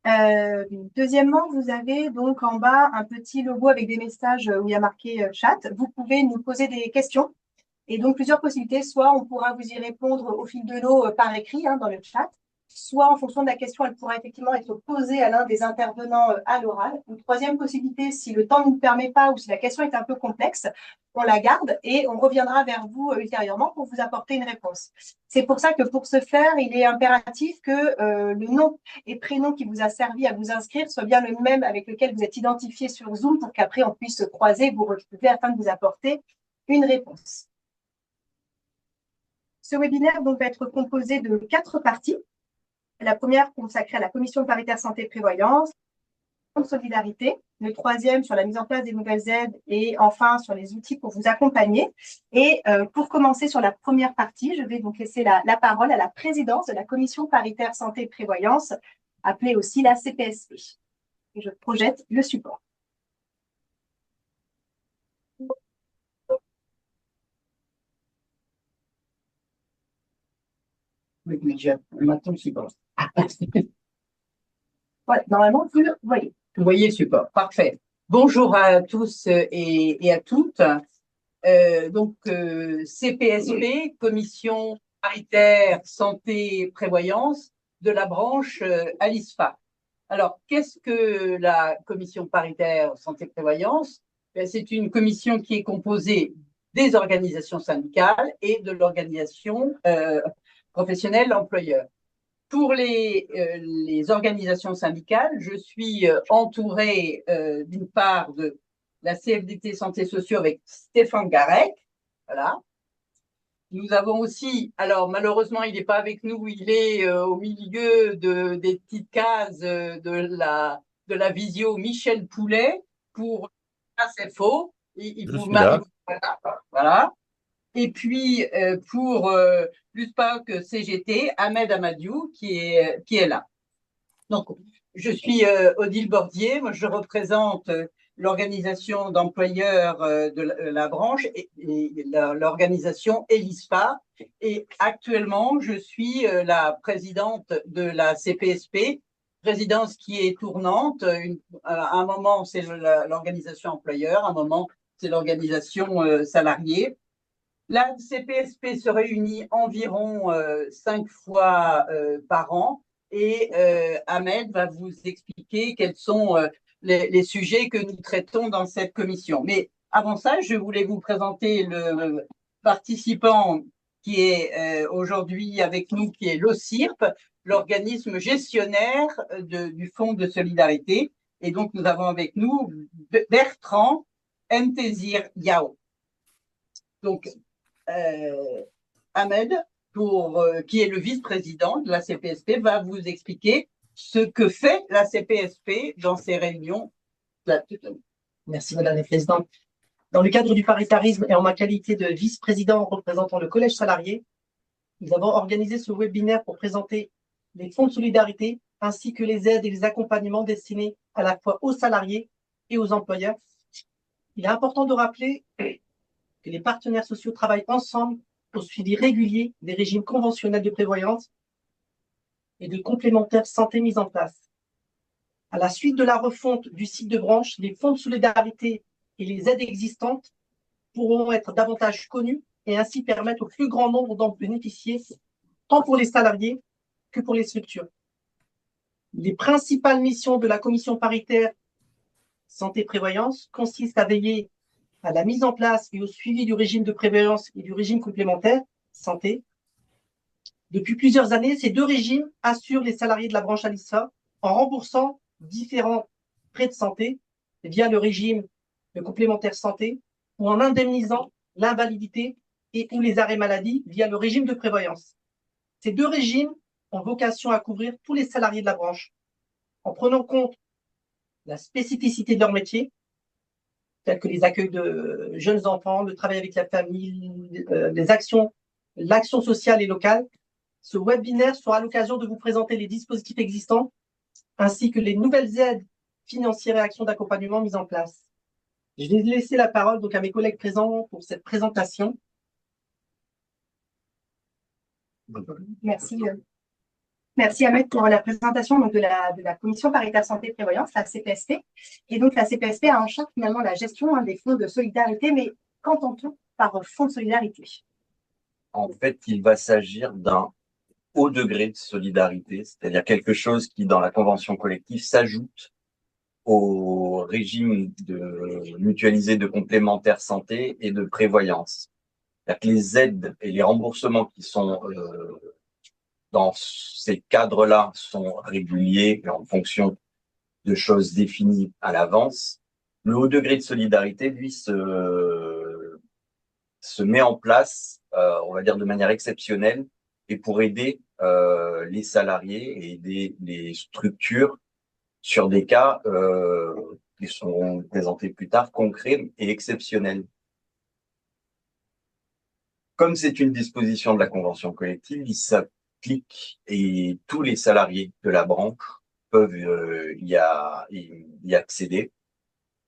Deuxièmement, vous avez donc en bas un petit logo avec des messages où il y a marqué chat. Vous pouvez nous poser des questions et donc plusieurs possibilités. Soit on pourra vous y répondre au fil de l'eau par écrit dans le chat, soit en fonction de la question, elle pourra effectivement être posée à l'un des intervenants à l'oral. Une troisième possibilité, si le temps ne nous permet pas ou si la question est un peu complexe, on la garde et on reviendra vers vous ultérieurement pour vous apporter une réponse. C'est pour ça que pour ce faire, il est impératif que le nom et prénom qui vous a servi à vous inscrire soit bien le même avec lequel vous êtes identifié sur Zoom pour qu'après on puisse se croiser, vous retrouver afin de vous apporter une réponse. Ce webinaire donc, va être composé de 4 parties. La première consacrée à la commission paritaire santé et prévoyance, de solidarité, le troisième sur la mise en place des nouvelles aides et enfin sur les outils pour vous accompagner. Et pour commencer sur la première partie, je vais donc laisser la parole à la présidence de la commission paritaire santé et prévoyance, appelée aussi la CPSP. Et je projette le support. Oui, mais maintenant le support. Voilà, normalement, vous le voyez. Vous voyez le support, parfait. Bonjour à tous et à toutes. CPSP, Commission paritaire santé et prévoyance de la branche ALISPA. Alors, qu'est-ce que la commission paritaire santé et prévoyance? C'est une commission qui est composée des organisations syndicales et de l'organisation professionnelle employeur. Pour les organisations syndicales, je suis entourée d'une part de la CFDT Santé Sociaux avec Stéphane Garec. Voilà. Nous avons aussi, alors malheureusement, il n'est pas avec nous, il est au milieu des petites cases de la visio, Michel Poulet pour ASFO. Je suis là. Voilà. Et puis, pour l'USPAC CGT, Ahmed Amadiou, qui est là. Donc, je suis Odile Bordier, moi je représente l'organisation d'employeurs de la branche et l'organisation ELISPA. Et actuellement, je suis la présidente de la CPSP, présidence qui est tournante. À un moment, c'est l'organisation employeur, à un moment, c'est l'organisation salariée. La CPSP se réunit environ 5 fois par an et Ahmed va vous expliquer quels sont les sujets que nous traitons dans cette commission. Mais avant ça, je voulais vous présenter le participant qui est aujourd'hui avec nous, qui est l'OCIRP, l'organisme gestionnaire du Fonds de solidarité. Et donc, nous avons avec nous Bertrand Ntezir Yao. Donc, Ahmed, qui est le vice-président de la CPSP, va vous expliquer ce que fait la CPSP dans ses réunions. Merci Madame la Présidente. Dans le cadre du paritarisme et en ma qualité de vice-président représentant le collège salarié, nous avons organisé ce webinaire pour présenter les fonds de solidarité ainsi que les aides et les accompagnements destinés à la fois aux salariés et aux employeurs. Il est important de rappeler que les partenaires sociaux travaillent ensemble au suivi régulier des régimes conventionnels de prévoyance et de complémentaires santé mis en place. À la suite de la refonte du site de branche, les fonds de solidarité et les aides existantes pourront être davantage connus et ainsi permettre au plus grand nombre d'en bénéficier, tant pour les salariés que pour les structures. Les principales missions de la commission paritaire santé-prévoyance consistent à veiller à la mise en place et au suivi du régime de prévoyance et du régime complémentaire santé. Depuis plusieurs années, ces deux régimes assurent les salariés de la branche ALISA en remboursant différents frais de santé via le régime de complémentaire santé ou en indemnisant l'invalidité et ou les arrêts maladie via le régime de prévoyance. Ces deux régimes ont vocation à couvrir tous les salariés de la branche en prenant compte la spécificité de leur métier, tels que les accueils de jeunes enfants, le travail avec la famille, l'action sociale et locale. Ce webinaire sera l'occasion de vous présenter les dispositifs existants ainsi que les nouvelles aides financières et actions d'accompagnement mises en place. Je vais laisser la parole donc à mes collègues présents pour cette présentation. Merci. Merci Ahmed pour la présentation donc, de la Commission paritaire santé et prévoyance, la CPSP. Et donc la CPSP a en charge finalement la gestion des fonds de solidarité, mais qu'entend-on par fonds de solidarité? En fait, il va s'agir d'un haut degré de solidarité, c'est-à-dire quelque chose qui, dans la convention collective, s'ajoute au régime de mutualisé de complémentaire santé et de prévoyance. C'est-à-dire que les aides et les remboursements qui sont dans ces cadres-là sont réguliers et en fonction de choses définies à l'avance. Le haut degré de solidarité, lui, se met en place, on va dire de manière exceptionnelle, et pour aider les salariés et aider les structures sur des cas qui seront présentés plus tard, concrets et exceptionnels. Comme c'est une disposition de la convention collective, il s'applique et tous les salariés de la branche peuvent y accéder.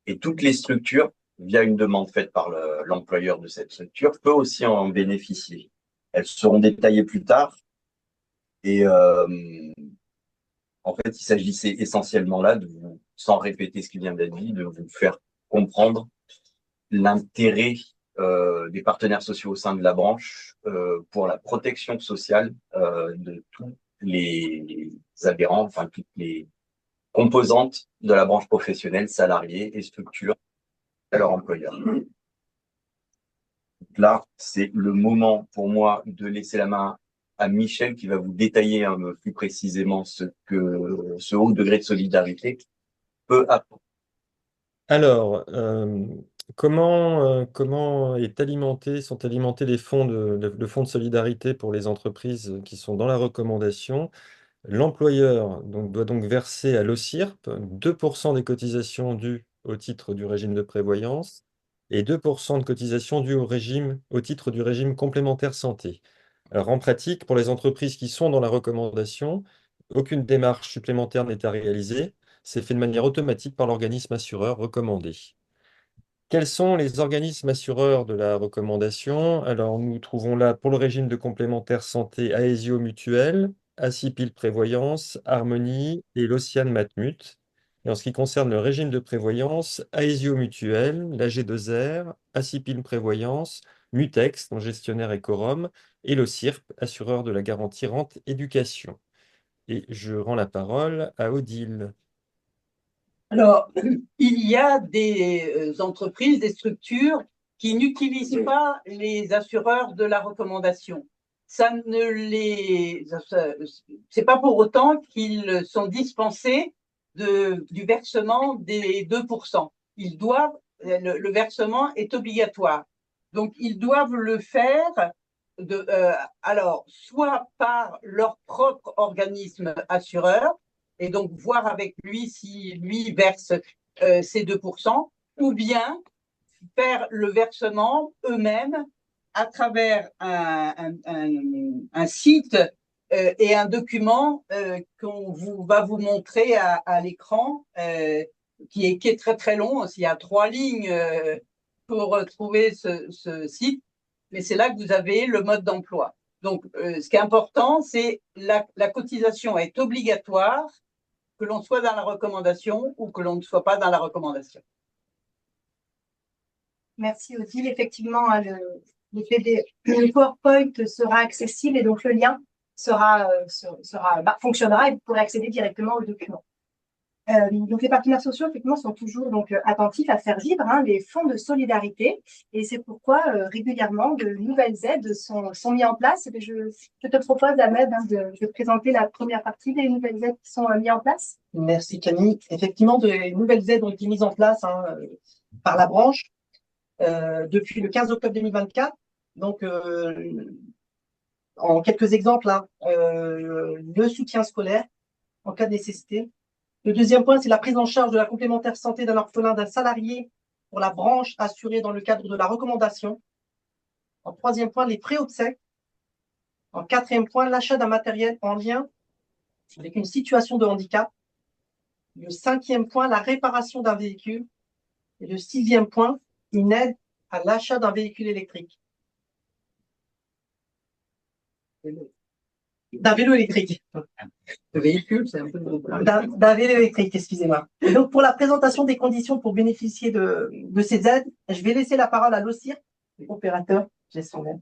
Et toutes les structures, via une demande faite par l'employeur de cette structure, peut aussi en bénéficier. Elles seront détaillées plus tard. Et en fait, il s'agissait essentiellement là, sans répéter ce qui vient d'être dit, de vous faire comprendre l'intérêt des partenaires sociaux au sein de la branche pour la protection sociale de tous les adhérents, enfin toutes les composantes de la branche professionnelle, salariés et structures à leur employeur. Là, c'est le moment pour moi de laisser la main à Michel qui va vous détailler plus précisément ce que ce haut degré de solidarité peut apporter. Alors, comment sont alimentés les fonds le fonds de solidarité pour les entreprises qui sont dans la recommandation? L'employeur doit donc verser à l'OCIRP 2% des cotisations dues au titre du régime de prévoyance et 2% de cotisations dues au titre du régime complémentaire santé. Alors, en pratique, pour les entreprises qui sont dans la recommandation, aucune démarche supplémentaire n'est à réaliser. C'est fait de manière automatique par l'organisme assureur recommandé. Quels sont les organismes assureurs de la recommandation? Alors, nous trouvons là pour le régime de complémentaire santé Aesio Mutuel, Accipil Prévoyance, Harmonie et l'Océane Matmut. Et en ce qui concerne le régime de prévoyance, Aesio Mutuel, l'AG2R, Accipil Prévoyance, Mutex, dont gestionnaire est Corum, et l'OCIRP, assureur de la garantie rente éducation. Et je rends la parole à Odile. Alors, il y a des entreprises, des structures qui n'utilisent pas les assureurs de la recommandation. C'est pas pour autant qu'ils sont dispensés du versement des 2%. Le versement est obligatoire. Donc, ils doivent le faire alors, soit par leur propre organisme assureur, et donc voir avec lui si lui verse ces 2%, ou bien faire le versement eux-mêmes à travers un site et un document va vous montrer à l'écran, qui est très très long. Il y a 3 lignes pour trouver ce site, mais c'est là que vous avez le mode d'emploi. Donc, ce qui est important, c'est la cotisation est obligatoire, que l'on soit dans la recommandation ou que l'on ne soit pas dans la recommandation. Merci Odile. Effectivement, le PowerPoint sera accessible et donc le lien fonctionnera et vous pourrez accéder directement au document. Donc les partenaires sociaux effectivement sont toujours attentifs à faire vivre les fonds de solidarité et c'est pourquoi régulièrement de nouvelles aides sont mises en place. Et je te propose Ahmed de présenter la première partie des nouvelles aides qui sont mises en place. Merci Camille. Effectivement, de nouvelles aides ont été mises en place par la branche depuis le 15 octobre 2024. Donc, en quelques exemples, le soutien scolaire en cas de nécessité. Le deuxième point, c'est la prise en charge de la complémentaire santé d'un orphelin d'un salarié pour la branche assurée dans le cadre de la recommandation. En troisième point, les frais obsèques. En quatrième point, l'achat d'un matériel en lien avec une situation de handicap. Le cinquième point, la réparation d'un véhicule. Et le sixième point, une aide à l'achat d'un véhicule électrique. D'un vélo électrique. Le véhicule, c'est un peu de d'un vélo électrique, excusez-moi. Et donc, pour la présentation des conditions pour bénéficier de ces aides, je vais laisser la parole à l'OCIR, opérateur gestionnaire.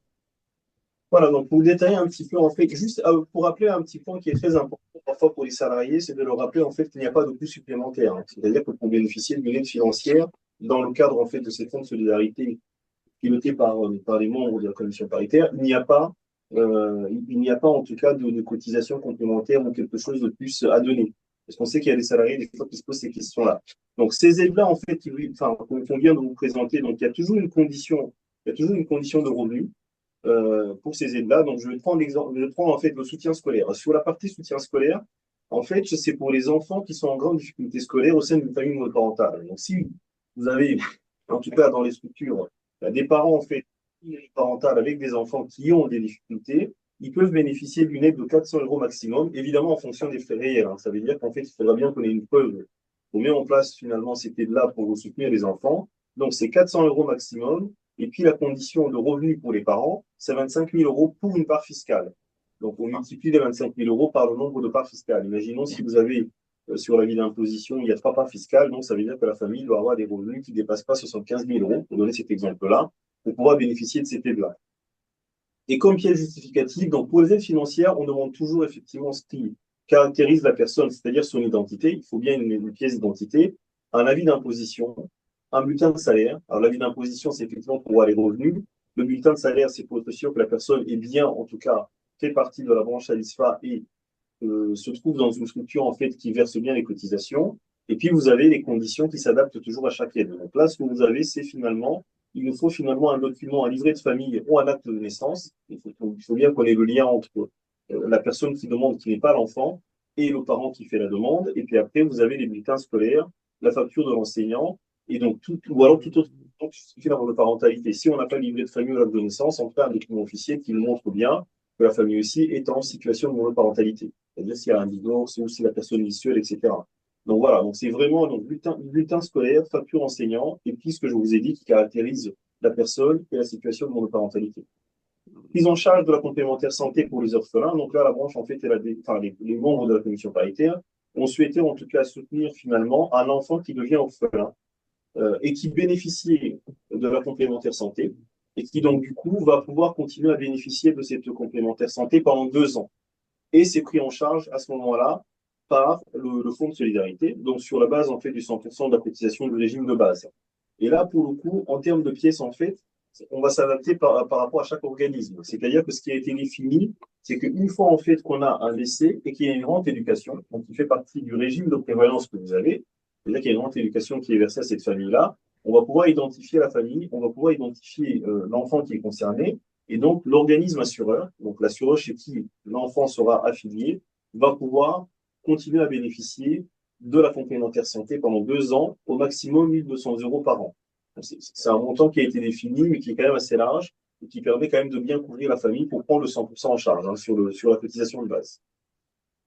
Voilà, donc pour détailler un petit peu, en fait, juste pour rappeler un petit point qui est très important parfois pour les salariés, c'est de leur rappeler en fait qu'il n'y a pas de coût supplémentaire. C'est-à-dire que pour bénéficier d'une aide financière, dans le cadre en fait de ces fonds de solidarité pilotés par les membres de la commission paritaire, il n'y a pas en tout cas de cotisation complémentaire ou quelque chose de plus à donner. Parce qu'on sait qu'il y a des salariés des fois qui se posent ces questions-là. Donc ces aides-là, en fait, qu'on vient de vous présenter, donc il y a toujours une condition de revenu pour ces aides-là. Donc, je vais prendre l'exemple, je prends en fait le soutien scolaire. Sur la partie soutien scolaire, en fait, c'est pour les enfants qui sont en grande difficulté scolaire au sein d'une famille monoparentale. Donc, si vous avez, en tout cas dans les structures, des parents en fait parentales avec des enfants qui ont des difficultés, ils peuvent bénéficier d'une aide de 400 euros maximum, évidemment en fonction des frais réels. Ça veut dire qu'en fait, il faudra bien qu'on ait une preuve. On met en place finalement cette aide-là pour vous soutenir les enfants. Donc, c'est 400 euros maximum. Et puis, la condition de revenu pour les parents, c'est 25 000 euros pour une part fiscale. Donc, on multiplie les 25 000 euros par le nombre de parts fiscales. Imaginons si vous avez sur l'avis d'imposition, il y a 3 parts fiscales, donc ça veut dire que la famille doit avoir des revenus qui ne dépassent pas 75 000 euros, pour donner cet exemple-là, pour pouvoir bénéficier de cette aide-là. Et comme pièce justificative, donc pour les aides financières, on demande toujours effectivement ce qui caractérise la personne, c'est-à-dire son identité. Il faut bien une pièce d'identité, un avis d'imposition, un bulletin de salaire. Alors, l'avis d'imposition, c'est effectivement pour voir les revenus. Le bulletin de salaire, c'est pour être sûr que la personne est bien, en tout cas, fait partie de la branche ALISFA et se trouve dans une structure, en fait, qui verse bien les cotisations. Et puis, vous avez les conditions qui s'adaptent toujours à chaque aide. Donc là, ce que vous avez, c'est finalement, il nous faut finalement un document, un livret de famille ou un acte de naissance. Il faut bien qu'on ait le lien entre la personne qui demande, qui n'est pas l'enfant, et le parent qui fait la demande. Et puis après, vous avez les bulletins scolaires, la facture de l'enseignant, et donc ou alors tout autre document qui justifie la parentalité. Si on n'a pas le livret de famille ou l'acte de naissance, on fait un document officiel qui montre bien que la famille aussi est en situation de monoparentalité. C'est-à-dire s'il y a un divorce ou si la personne est visuelle, etc. Donc voilà, donc c'est vraiment donc bulletin scolaire, facture enseignant, et puis ce que je vous ai dit qui caractérise la personne et la situation de monoparentalité. Prise en charge de la complémentaire santé pour les orphelins. Donc là, la branche, en fait, les membres de la commission paritaire ont souhaité en tout cas soutenir finalement un enfant qui devient orphelin et qui bénéficiait de la complémentaire santé et qui donc du coup va pouvoir continuer à bénéficier de cette complémentaire santé pendant 2 ans. Et c'est pris en charge à ce moment-là par le fonds de solidarité, donc sur la base en fait du 100% de la cotisation du régime de base. Et là, pour le coup, en termes de pièces, en fait, on va s'adapter par rapport à chaque organisme. C'est-à-dire que ce qui a été défini, c'est qu'une fois en fait qu'on a un décès et qu'il y a une rente éducation, donc qui fait partie du régime de prévoyance que vous avez, c'est-à-dire qu'il y a une rente éducation qui est versée à cette famille-là, on va pouvoir identifier la famille, on va pouvoir identifier l'enfant qui est concerné, et donc l'organisme assureur, donc l'assureur chez qui l'enfant sera affilié, va pouvoir continuer à bénéficier de la complémentaire santé pendant 2 ans, au maximum 1 200 euros par an. C'est un montant qui a été défini, mais qui est quand même assez large et qui permet quand même de bien couvrir la famille pour prendre le 100% en charge sur la cotisation de base.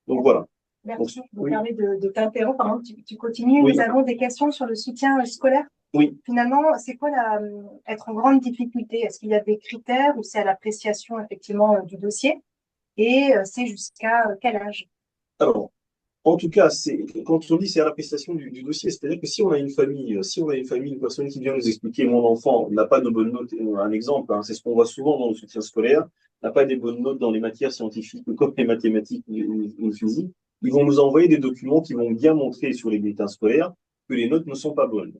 Donc voilà. Merci. Je me oui. permets de t'interrompre. Pardon, tu continues. Oui. Nous avons des questions sur le soutien scolaire. Oui. Finalement, c'est quoi être en grande difficulté? Est-ce qu'il y a des critères ou c'est à l'appréciation effectivement du dossier? Et c'est jusqu'à quel âge? Alors, en tout cas, quand on dit c'est à l'appréciation du dossier, c'est-à-dire que si on a une famille, une personne qui vient nous expliquer mon enfant n'a pas de bonnes notes, un exemple, c'est ce qu'on voit souvent dans le soutien scolaire, n'a pas des bonnes notes dans les matières scientifiques comme les mathématiques ou le physique, ils vont nous envoyer des documents qui vont bien montrer sur les bulletins scolaires que les notes ne sont pas bonnes.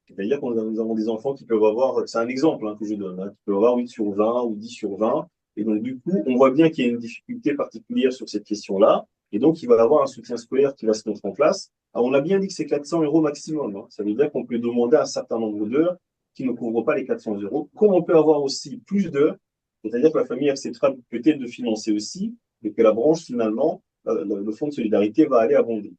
C'est-à-dire que nous avons des enfants qui peuvent avoir, c'est un exemple que je donne, qui peuvent avoir 8 sur 20 ou 10 sur 20. Et donc, du coup, on voit bien qu'il y a une difficulté particulière sur cette question-là. Et donc, il va y avoir un soutien scolaire qui va se mettre en place. Alors, on a bien dit que c'est 400 euros maximum. Ça veut dire qu'on peut demander un certain nombre d'heures qui ne couvrent pas les 400 euros. Comme on peut avoir aussi plus d'heures, c'est-à-dire que la famille acceptera peut-être de financer aussi, et que la branche, finalement, le fonds de solidarité va aller abonder.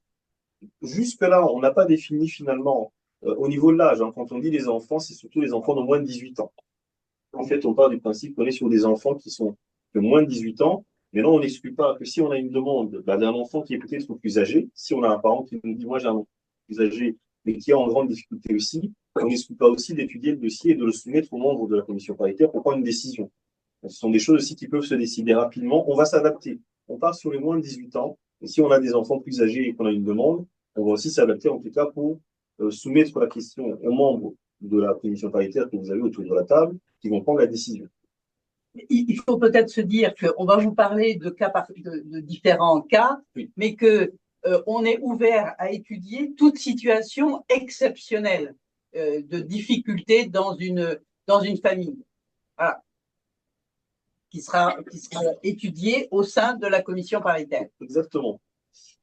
Jusque-là, on n'a pas défini finalement au niveau de l'âge. Quand on dit les enfants, c'est surtout les enfants de moins de 18 ans. En fait, on part du principe qu'on est sur des enfants qui sont de moins de 18 ans. Mais non, on n'exclut pas que si on a une demande d'un enfant qui est peut-être plus âgé, si on a un parent qui nous dit, moi j'ai un enfant plus âgé, mais qui est en grande difficulté aussi, on n'exclut pas aussi d'étudier le dossier et de le soumettre aux membres de la commission paritaire pour prendre une décision. Ce sont des choses aussi qui peuvent se décider rapidement. On va s'adapter. On part sur les moins de 18 ans. Et si on a des enfants plus âgés et qu'on a une demande, on va aussi s'adapter en tout cas pour soumettre la question aux membres de la commission paritaire que vous avez autour de la table, qui vont prendre la décision. Il faut peut-être se dire qu'on va vous parler de différents cas, Oui. mais que on est ouvert à étudier toute situation exceptionnelle de difficulté dans une famille. Voilà. Qui sera étudiée au sein de la commission paritaire. Exactement.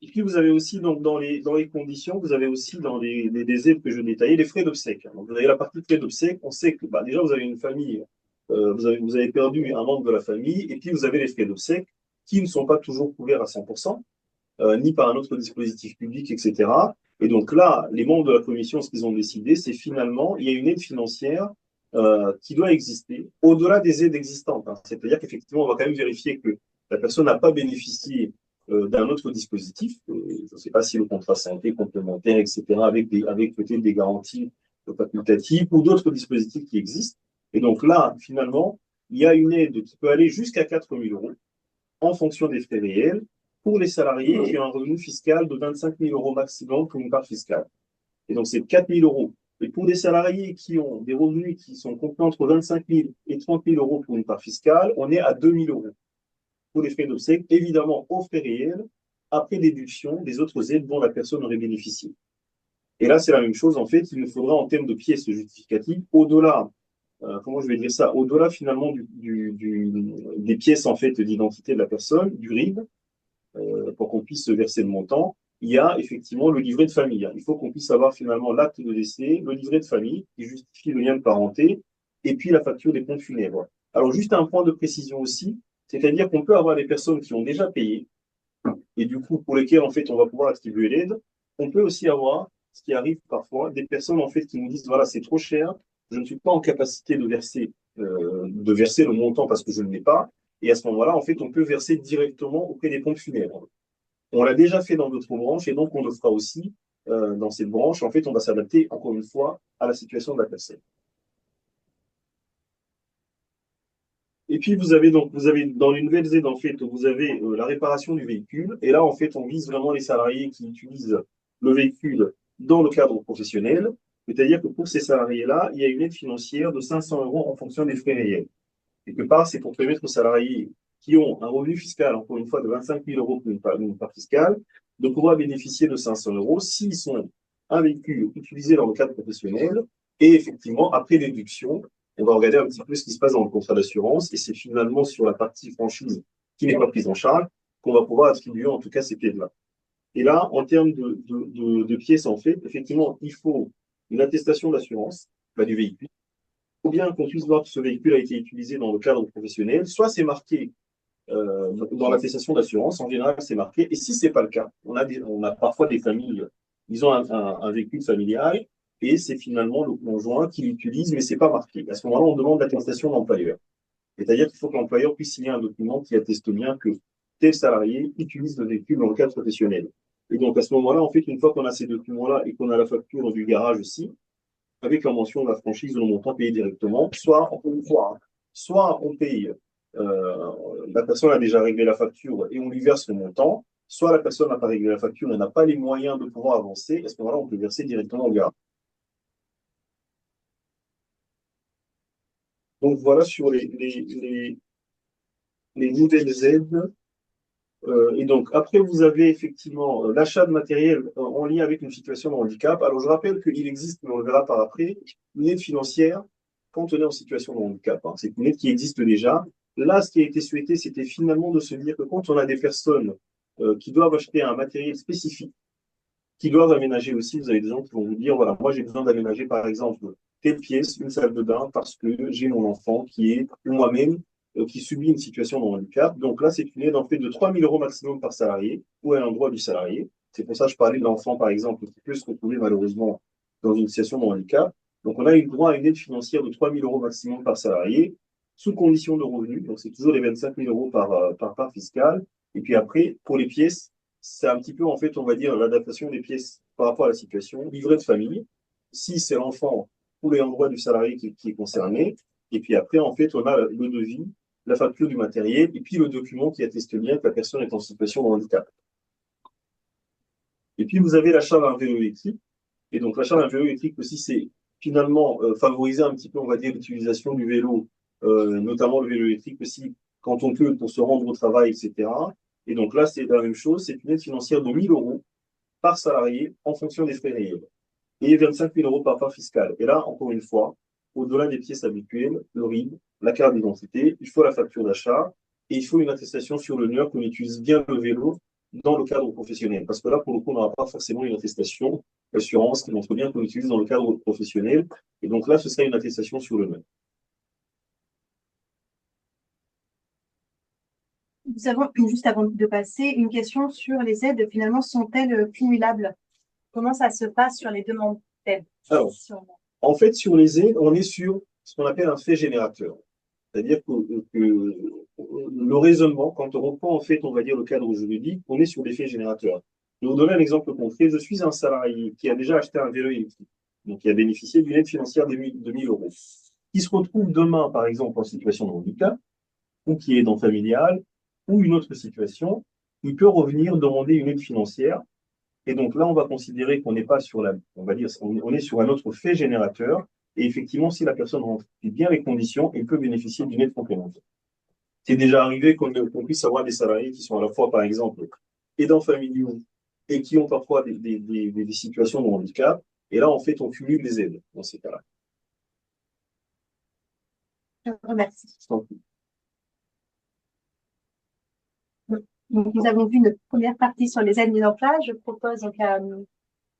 Et puis, vous avez aussi, donc, dans les conditions, vous avez aussi dans les aides que je détaillais, les frais d'obsèques. Donc, vous avez la partie frais d'obsèques. On sait que, déjà, vous avez une famille, vous avez perdu un membre de la famille, et puis vous avez les frais d'obsèques qui ne sont pas toujours couverts à 100%, ni par un autre dispositif public, etc. Et donc là, les membres de la commission, ce qu'ils ont décidé, c'est finalement, il y a une aide financière qui doit exister au-delà des aides existantes. Hein. C'est-à-dire qu'effectivement, on va quand même vérifier que la personne n'a pas bénéficié d'un autre dispositif, je ne sais pas si le contrat santé complémentaire, etc., avec peut-être des garanties facultatives ou d'autres dispositifs qui existent. Et donc là, finalement, il y a une aide qui peut aller jusqu'à 4 000 euros en fonction des frais réels pour les salariés qui ont un revenu fiscal de 25 000 euros maximum pour une part fiscale. Et donc, c'est 4 000 euros. Et pour les salariés qui ont des revenus qui sont compris entre 25 000 et 30 000 euros pour une part fiscale, on est à 2 000 euros pour les frais d'obsèques, évidemment aux frais réels, après déduction des autres aides dont la personne aurait bénéficié. Et là, c'est la même chose, en fait, il nous faudra en termes de pièces justificatives, au-delà, comment je vais dire ça, au-delà finalement des pièces en fait d'identité de la personne, du RIB, pour qu'on puisse verser le montant, il y a effectivement le livret de famille. Il faut qu'on puisse avoir finalement l'acte de décès, le livret de famille qui justifie le lien de parenté, et puis la facture des pompes funèbres. Alors, juste un point de précision aussi, c'est-à-dire qu'on peut avoir des personnes qui ont déjà payé, et du coup, pour lesquelles, en fait, on va pouvoir attribuer l'aide. On peut aussi avoir, ce qui arrive parfois, des personnes, en fait, qui nous disent, voilà, c'est trop cher, je ne suis pas en capacité de verser le montant parce que je ne l'ai pas. Et à ce moment-là, en fait, on peut verser directement auprès des pompes funèbres. On l'a déjà fait dans d'autres branches et donc on le fera aussi dans cette branche. En fait, on va s'adapter, encore une fois, à la situation de la personne. Et puis, vous avez dans les nouvelles aides, en fait, vous avez la réparation du véhicule. Et là, en fait, on vise vraiment les salariés qui utilisent le véhicule dans le cadre professionnel. C'est-à-dire que pour ces salariés-là, il y a une aide financière de 500 euros en fonction des frais réels. Quelque part, c'est pour permettre aux salariés qui ont un revenu fiscal, encore une fois, de 25 000 euros pour une part fiscale, de pouvoir bénéficier de 500 euros s'ils sont un véhicule utilisé dans le cadre professionnel. Et effectivement, après déduction, on va regarder un petit peu ce qui se passe dans le contrat d'assurance. Et c'est finalement sur la partie franchise qui n'est pas prise en charge qu'on va pouvoir attribuer en tout cas ces pièces-là. Et là, en termes de pièces, en fait, effectivement, il faut une attestation d'assurance du véhicule. Il faut bien qu'on puisse voir que ce véhicule a été utilisé dans le cadre professionnel. Soit c'est marqué dans l'attestation d'assurance, en général, c'est marqué. Et si ce n'est pas le cas, on a parfois des familles, ils ont un véhicule familial et c'est finalement le conjoint qui l'utilise, mais ce n'est pas marqué. À ce moment-là, on demande l'attestation d'employeur. C'est-à-dire qu'il faut que l'employeur puisse signer un document qui atteste bien que tel salarié utilise le véhicule dans le cadre professionnel. Et donc, à ce moment-là, en fait, une fois qu'on a ces documents-là et qu'on a la facture du garage aussi, avec la mention de la franchise, le montant payé directement, soit, encore une fois, soit on paye, la personne a déjà réglé la facture et on lui verse le montant, soit la personne n'a pas réglé la facture et n'a pas les moyens de pouvoir avancer, à ce moment-là, on peut verser directement au garage. Donc voilà sur les nouvelles aides. Et donc, après, vous avez effectivement l'achat de matériel en lien avec une situation de handicap. Alors, je rappelle qu'il existe, mais on le verra par après, une aide financière quand on est en situation de handicap. Hein. C'est une aide qui existe déjà. Là, ce qui a été souhaité, c'était finalement de se dire que quand on a des personnes qui doivent acheter un matériel spécifique, qui doivent aménager aussi, vous avez des gens qui vont vous dire, voilà, moi j'ai besoin d'aménager par exemple telle pièce, une salle de bain, parce que j'ai mon enfant qui est, ou moi-même, qui subit une situation de handicap. Donc là, c'est une aide en fait de 3 000 euros maximum par salarié ou à l'endroit du salarié. C'est pour ça que je parlais de l'enfant, par exemple, qui peut se retrouver malheureusement dans une situation de handicap. Donc on a eu droit à une aide financière de 3 000 euros maximum par salarié, sous condition de revenus. Donc c'est toujours les 25 000 euros par part fiscale. Et puis après, pour les pièces, c'est un petit peu, en fait, on va dire, l'adaptation des pièces par rapport à la situation. Livret de famille, si c'est l'enfant ou l'endroit du salarié qui est concerné. Et puis après, en fait, on a le devis, la facture du matériel et puis le document qui atteste bien que la personne est en situation de handicap. Et puis, vous avez l'achat d'un vélo électrique. Et donc, l'achat d'un vélo électrique aussi, c'est finalement favoriser un petit peu, on va dire, l'utilisation du vélo, notamment le vélo électrique aussi, quand on peut, pour se rendre au travail, etc. Et donc là, c'est la même chose, c'est une aide financière de 1 000 euros par salarié en fonction des frais réels. Et 25 000 euros par part fiscale. Et là, encore une fois, au-delà des pièces habituelles, le RIB, la carte d'identité, il faut la facture d'achat et il faut une attestation sur l'honneur qu'on utilise bien le vélo dans le cadre professionnel. Parce que là, pour le coup, on n'aura pas forcément une attestation d'assurance qui montre bien qu'on l'utilise dans le cadre professionnel. Et donc là, ce serait une attestation sur l'honneur. Nous avons, juste avant de passer, une question sur les aides, finalement, sont-elles cumulables? Comment ça se passe sur les demandes d'aide? Alors, en fait, sur les aides, on est sur ce qu'on appelle un fait générateur. C'est-à-dire que le raisonnement, quand on reprend en fait, on va dire, le cadre juridique, on est sur des faits générateurs. Je vais vous donner un exemple concret. Je suis un salarié qui a déjà acheté un vélo électrique, donc qui a bénéficié d'une aide financière de 1 000 euros, qui se retrouve demain, par exemple, en situation de handicap, ou qui est dans familial, ou une autre situation, il peut revenir demander une aide financière. Et donc là, on va considérer qu'on n'est pas sur la, on va dire, on est sur un autre fait générateur. Et effectivement, si la personne remplit bien les conditions, elle peut bénéficier d'une aide complémentaire. C'est déjà arrivé qu'on puisse avoir des salariés qui sont à la fois, par exemple, aidants familiaux et qui ont parfois des situations de handicap. Et là, en fait, on cumule les aides dans ces cas-là. Je vous remercie. Donc, nous avons vu notre première partie sur les aides mises en place. Je propose donc à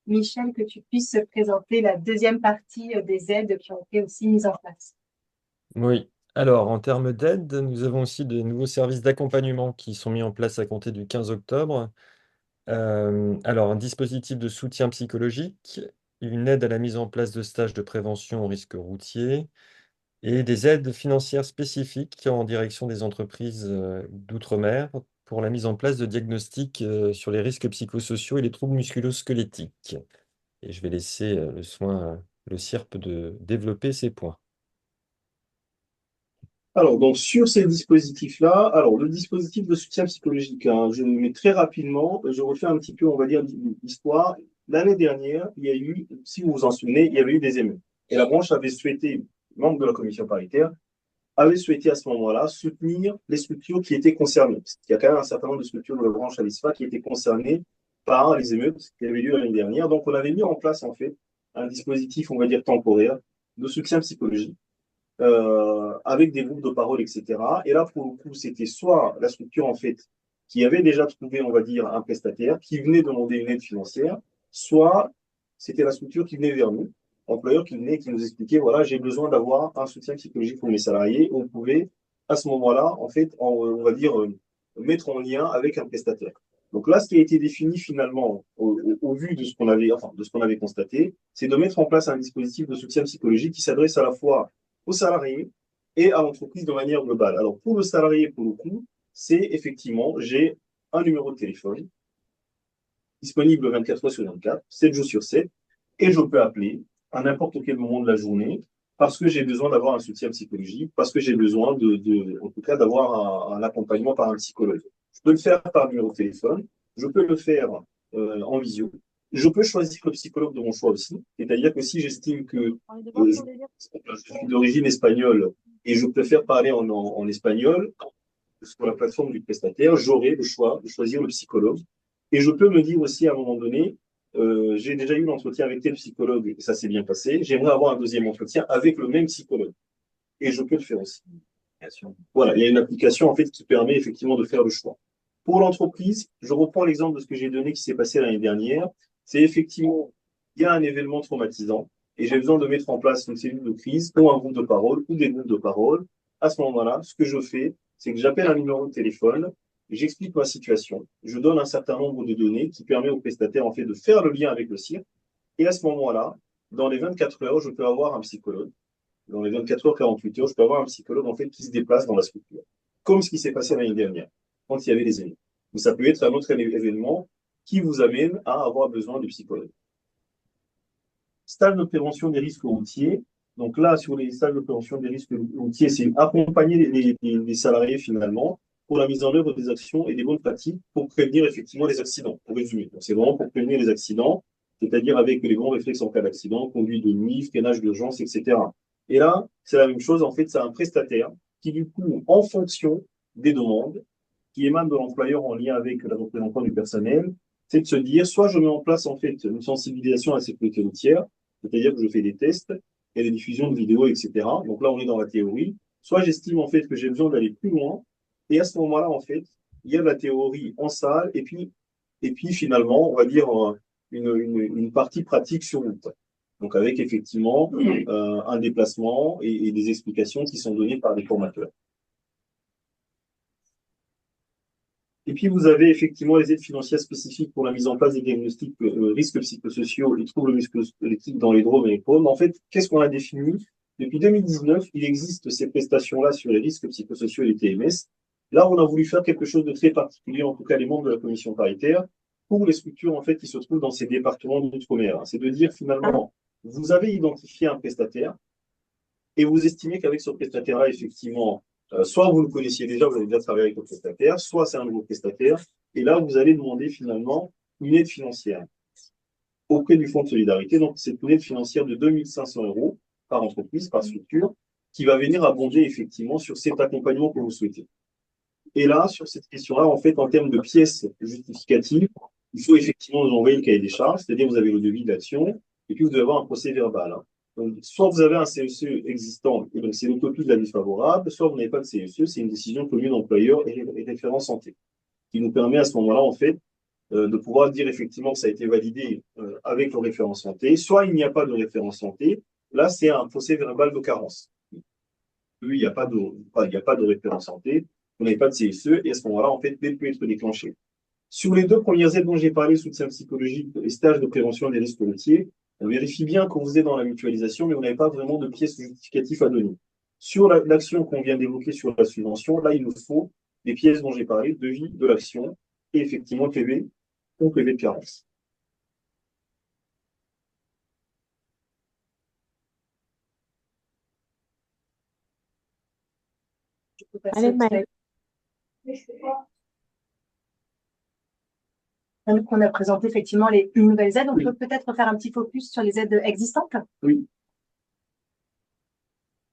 Michel que tu puisses présenter la deuxième partie des aides qui ont été aussi mises en place. Oui. Alors, en termes d'aide, nous avons aussi de nouveaux services d'accompagnement qui sont mis en place à compter du 15 octobre. Alors, un dispositif de soutien psychologique, une aide à la mise en place de stages de prévention au risque routier et des aides financières spécifiques en direction des entreprises d'outre-mer pour la mise en place de diagnostics sur les risques psychosociaux et les troubles musculo-squelettiques. Et je vais laisser le soin, le CIRP de développer ces points. Alors, donc, sur ces dispositifs-là, alors, le dispositif de soutien psychologique, hein, je le mets très rapidement, je refais un petit peu, on va dire, l'histoire. L'année dernière, il y a eu, si vous vous en souvenez, il y avait eu des émeutes. Et la branche avait souhaité, membre de la commission paritaire, avait souhaité à ce moment-là soutenir les structures qui étaient concernées. Parce qu'il y a quand même un certain nombre de structures de la branche à l'ISFA qui étaient concernées par les émeutes qui avaient lieu l'année dernière. Donc, on avait mis en place, en fait, un dispositif, on va dire, temporaire de soutien psychologique avec des groupes de parole, etc. Et là, pour le coup, c'était soit la structure, en fait, qui avait déjà trouvé, on va dire, un prestataire, qui venait demander une aide financière, soit c'était la structure qui venait vers nous, employeur qui venait, qui nous expliquait, voilà, j'ai besoin d'avoir un soutien psychologique pour mes salariés. On pouvait, à ce moment-là, en fait, on va dire, mettre en lien avec un prestataire. Donc là, ce qui a été défini finalement, au vu de ce qu'on avait, enfin, de ce qu'on avait constaté, c'est de mettre en place un dispositif de soutien psychologique qui s'adresse à la fois aux salariés et à l'entreprise de manière globale. Alors, pour le salarié, pour le coup, c'est effectivement, j'ai un numéro de téléphone disponible 24 heures sur 24, 7 jours sur 7, et je peux appeler à n'importe quel moment de la journée parce que j'ai besoin d'avoir un soutien psychologique, parce que j'ai besoin en tout cas, d'avoir un accompagnement par un psychologue. Je peux le faire par numéro de téléphone, je peux le faire en visio, je peux choisir le psychologue de mon choix aussi, c'est-à-dire que si j'estime que je suis d'origine espagnole et je préfère parler en espagnol sur la plateforme du prestataire, j'aurai le choix de choisir le psychologue. Et je peux me dire aussi à un moment donné, j'ai déjà eu l'entretien avec tel psychologue et ça s'est bien passé, j'aimerais avoir un deuxième entretien avec le même psychologue. Et je peux le faire aussi. Voilà, il y a une application en fait qui permet effectivement de faire le choix. Pour l'entreprise, je reprends l'exemple de ce que j'ai donné qui s'est passé l'année dernière. C'est effectivement, il y a un événement traumatisant et j'ai besoin de mettre en place une cellule de crise ou un groupe de parole ou des groupes de parole. À ce moment-là, ce que je fais, c'est que j'appelle un numéro de téléphone, j'explique ma situation, je donne un certain nombre de données qui permet au prestataire en fait de faire le lien avec le CIRC. Et à ce moment-là, dans les 24 heures, je peux avoir un psychologue. Dans les 24 heures, 48 heures, je peux avoir un psychologue en fait qui se déplace dans la structure. Comme ce qui s'est passé l'année dernière, quand il y avait les événements. Mais ça peut être un autre événement qui vous amène à avoir besoin de psychologue. Stage de prévention des risques routiers. Donc là, sur les stages de prévention des risques routiers, c'est accompagner les salariés finalement pour la mise en œuvre des actions et des bonnes pratiques pour prévenir effectivement les accidents, pour résumer. Donc, c'est vraiment pour prévenir les accidents, c'est-à-dire avec les bons réflexes en cas d'accident, conduite de nuit, freinage d'urgence, etc. Et là, c'est la même chose, en fait, c'est un prestataire qui, du coup, en fonction des demandes qui émanent de l'employeur en lien avec le représentant du personnel, c'est de se dire, soit je mets en place, en fait, une sensibilisation à la sécurité routière, c'est-à-dire que je fais des tests et des diffusions de vidéos, etc. Donc là, on est dans la théorie. Soit j'estime, en fait, que j'ai besoin d'aller plus loin. Et à ce moment-là, en fait, il y a de la théorie en salle et puis finalement, on va dire une partie pratique sur route. Donc avec effectivement un déplacement et des explications qui sont données par des formateurs. Et puis, vous avez effectivement les aides financières spécifiques pour la mise en place des diagnostics risques psychosociaux et troubles musculo-squelettiques dans les drones et les pôles. En fait, qu'est-ce qu'on a défini? Depuis 2019, il existe ces prestations-là sur les risques psychosociaux et les TMS. Là, on a voulu faire quelque chose de très particulier, en tout cas les membres de la commission paritaire, pour les structures en fait qui se trouvent dans ces départements d'outre-mer. C'est de dire finalement, vous avez identifié un prestataire et vous estimez qu'avec ce prestataire-là, effectivement, soit vous le connaissiez déjà, vous avez déjà travaillé avec le prestataire, soit c'est un nouveau prestataire, et là, vous allez demander finalement une aide financière auprès du Fonds de solidarité. Donc, c'est une aide financière de 2 500 € par entreprise, par structure, qui va venir abonder effectivement sur cet accompagnement que vous souhaitez. Et là, sur cette question-là, en fait, en termes de pièces justificatives, il faut effectivement nous envoyer le cahier des charges, c'est-à-dire vous avez le devis d'action, et puis vous devez avoir un procès verbal. Donc, soit vous avez un CECE existant, et donc c'est une copie de l'avis favorable, soit vous n'avez pas de CECE, c'est une décision commune employeur et référent santé, qui nous permet à ce moment-là, en fait, de pouvoir dire effectivement que ça a été validé avec le référent santé. Soit il n'y a pas de référent santé, là c'est un procès verbal de carence. Il n'y a pas de référent santé, vous n'avez pas de CECE, et à ce moment-là, en fait, l'aide peut être déclenchée. Sur les deux premières aides dont j'ai parlé, soutien psychologique et stage de prévention des risques routiers, on vérifie bien qu'on vous est dans la mutualisation, mais on n'avait pas vraiment de pièces justificatives à donner. Sur l'action qu'on vient d'évoquer sur la subvention, là, il nous faut des pièces dont j'ai parlé, devis de l'action et effectivement PV ou PV de carence. Allez, donc, on a présenté effectivement les nouvelles aides. On peut peut-être faire un petit focus sur les aides existantes. Oui.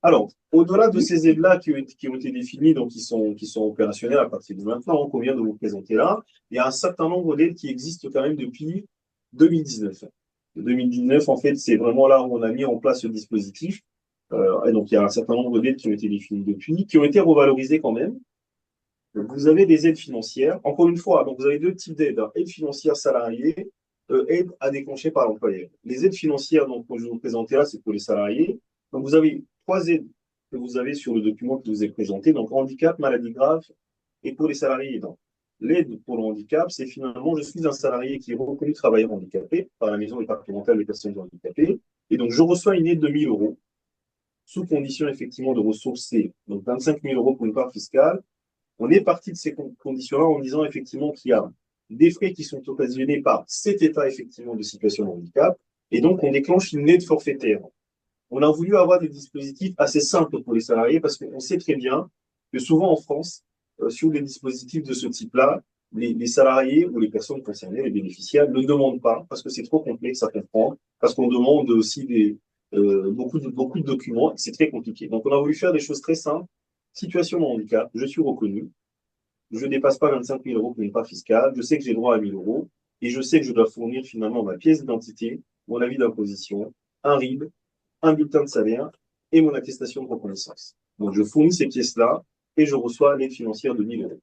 Alors, au-delà de ces aides-là qui ont été définies, donc qui sont opérationnelles à partir de maintenant, qu'on vient de vous présenter là, il y a un certain nombre d'aides qui existent quand même depuis 2019. 2019, en fait, c'est vraiment là où on a mis en place ce dispositif. Et donc, il y a un certain nombre d'aides qui ont été définies depuis, qui ont été revalorisées quand même. Donc, vous avez des aides financières. Encore une fois, donc vous avez deux types d'aides, hein. Aide financière salariée, aide à déclencher par l'employeur. Les aides financières donc, que je vais vous présenter là, c'est pour les salariés. Donc, vous avez 3 aides que vous avez sur le document que je vous ai présenté. Donc, handicap, maladie grave et pour les salariés aidants. L'aide pour le handicap, c'est finalement, je suis un salarié qui est reconnu travailleur handicapé par la maison départementale des personnes handicapées. Et donc, je reçois une aide de 1 000 € sous condition effectivement de ressources C. Donc, 25 000 € pour une part fiscale. On est parti de ces conditions-là en disant effectivement qu'il y a des frais qui sont occasionnés par cet état effectivement de situation de handicap. Et donc, on déclenche une aide forfaitaire. On a voulu avoir des dispositifs assez simples pour les salariés parce qu'on sait très bien que souvent en France, sur des dispositifs de ce type-là, les salariés ou les personnes concernées, les bénéficiaires, ne demandent pas parce que c'est trop complexe à comprendre, parce qu'on demande aussi beaucoup de documents, c'est très compliqué. Donc, on a voulu faire des choses très simples. Situation de handicap, je suis reconnu, je ne dépasse pas 25 000 € pour une part fiscale, je sais que j'ai droit à 1 000 € et je sais que je dois fournir finalement ma pièce d'identité, mon avis d'imposition, un RIB, un bulletin de salaire et mon attestation de reconnaissance. Donc, je fournis ces pièces-là et je reçois l'aide financière de 1 000 €.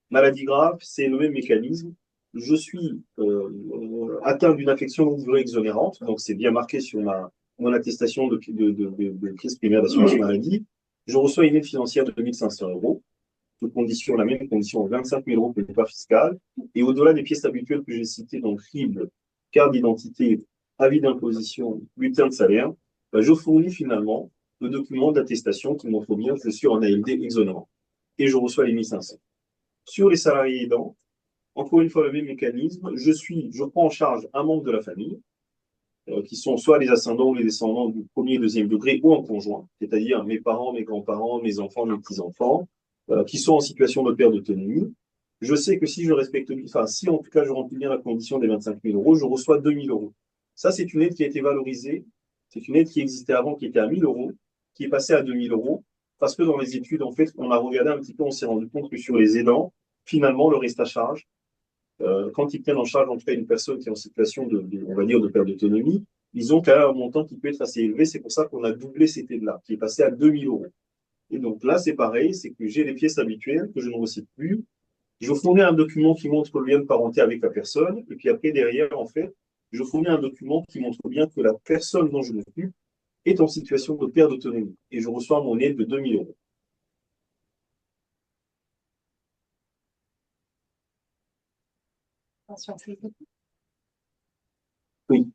Maladie grave, c'est le même mécanisme. Je suis atteint d'une affection longue durée exonérante, donc c'est bien marqué sur mon attestation de caisse primaire d'assurance maladie. Je reçois une aide financière de 1 500 €, sous condition, la même condition, 25 000 € pour une part fiscale. Et au-delà des pièces habituelles que j'ai citées, donc RIB, carte d'identité, avis d'imposition, bulletin de salaire, je fournis finalement le document d'attestation qui montre bien que je suis en ALD exonérant. Et je reçois les 1 500. Sur les salariés aidants, encore une fois le même mécanisme, je prends en charge un membre de la famille, qui sont soit les ascendants ou les descendants du premier et deuxième degré ou en conjoint, c'est-à-dire mes parents, mes grands-parents, mes enfants, mes petits-enfants. qui sont en situation de perte d'autonomie. Je sais que si je respecte, enfin, si en tout cas je remplis bien la condition des 25 000 euros, je reçois 2 000 euros. Ça, c'est une aide qui a été valorisée. C'est une aide qui existait avant, qui était à 1 000 euros, qui est passée à 2 000 euros, parce que dans les études, en fait, on a regardé un petit peu, on s'est rendu compte que sur les aidants, finalement, le reste à charge, quand ils prennent en charge en tout cas une personne qui est en situation on va dire, de perte d'autonomie, ils ont quand même un montant qui peut être assez élevé. C'est pour ça qu'on a doublé cette aide-là, qui est passée à 2 000 euros. Et donc là, c'est pareil, c'est que j'ai les pièces habituelles que je ne recycle plus. Je fournis un document qui montre le lien de parenté avec la personne. Et puis après, derrière, en fait, je fournis un document qui montre bien que la personne dont je m'occupe est en situation de perte d'autonomie. Et je reçois mon aide de 2 000 euros. Oui.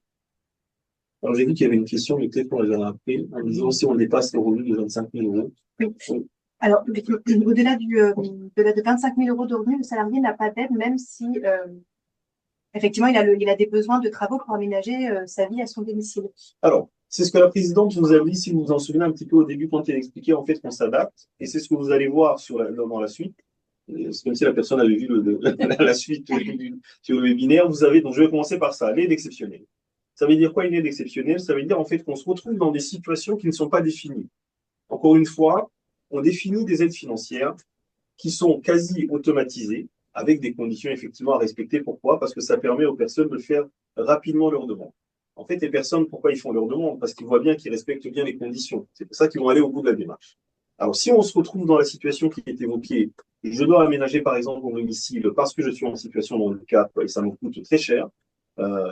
Alors, j'ai vu qu'il y avait une question, mais peut-être qu'on les a appelées, en disant si on dépasse le revenu de 25 000 euros. Oui. Alors, au-delà de 25 000 euros de revenus, le salarié n'a pas d'aide, même si, effectivement, il a des besoins de travaux pour aménager sa vie à son domicile. Alors, c'est ce que la présidente vous a dit, si vous vous en souvenez un petit peu au début, quand elle expliquait en fait qu'on s'adapte, et c'est ce que vous allez voir dans la suite. C'est comme si la personne avait vu la suite sur le webinaire. Vous avez, donc je vais commencer par ça, l'aide exceptionnelle. Ça veut dire quoi une aide exceptionnelle? Ça veut dire en fait qu'on se retrouve dans des situations qui ne sont pas définies. Encore une fois, on définit des aides financières qui sont quasi automatisées, avec des conditions effectivement à respecter. Pourquoi? Parce que ça permet aux personnes de faire rapidement leurs demandes. En fait, les personnes, pourquoi ils font leurs demandes? Parce qu'ils voient bien qu'ils respectent bien les conditions. C'est pour ça qu'ils vont aller au bout de la démarche. Alors, si on se retrouve dans la situation qui est évoquée, je dois aménager par exemple mon domicile parce que je suis en situation de handicap et ça me coûte très cher.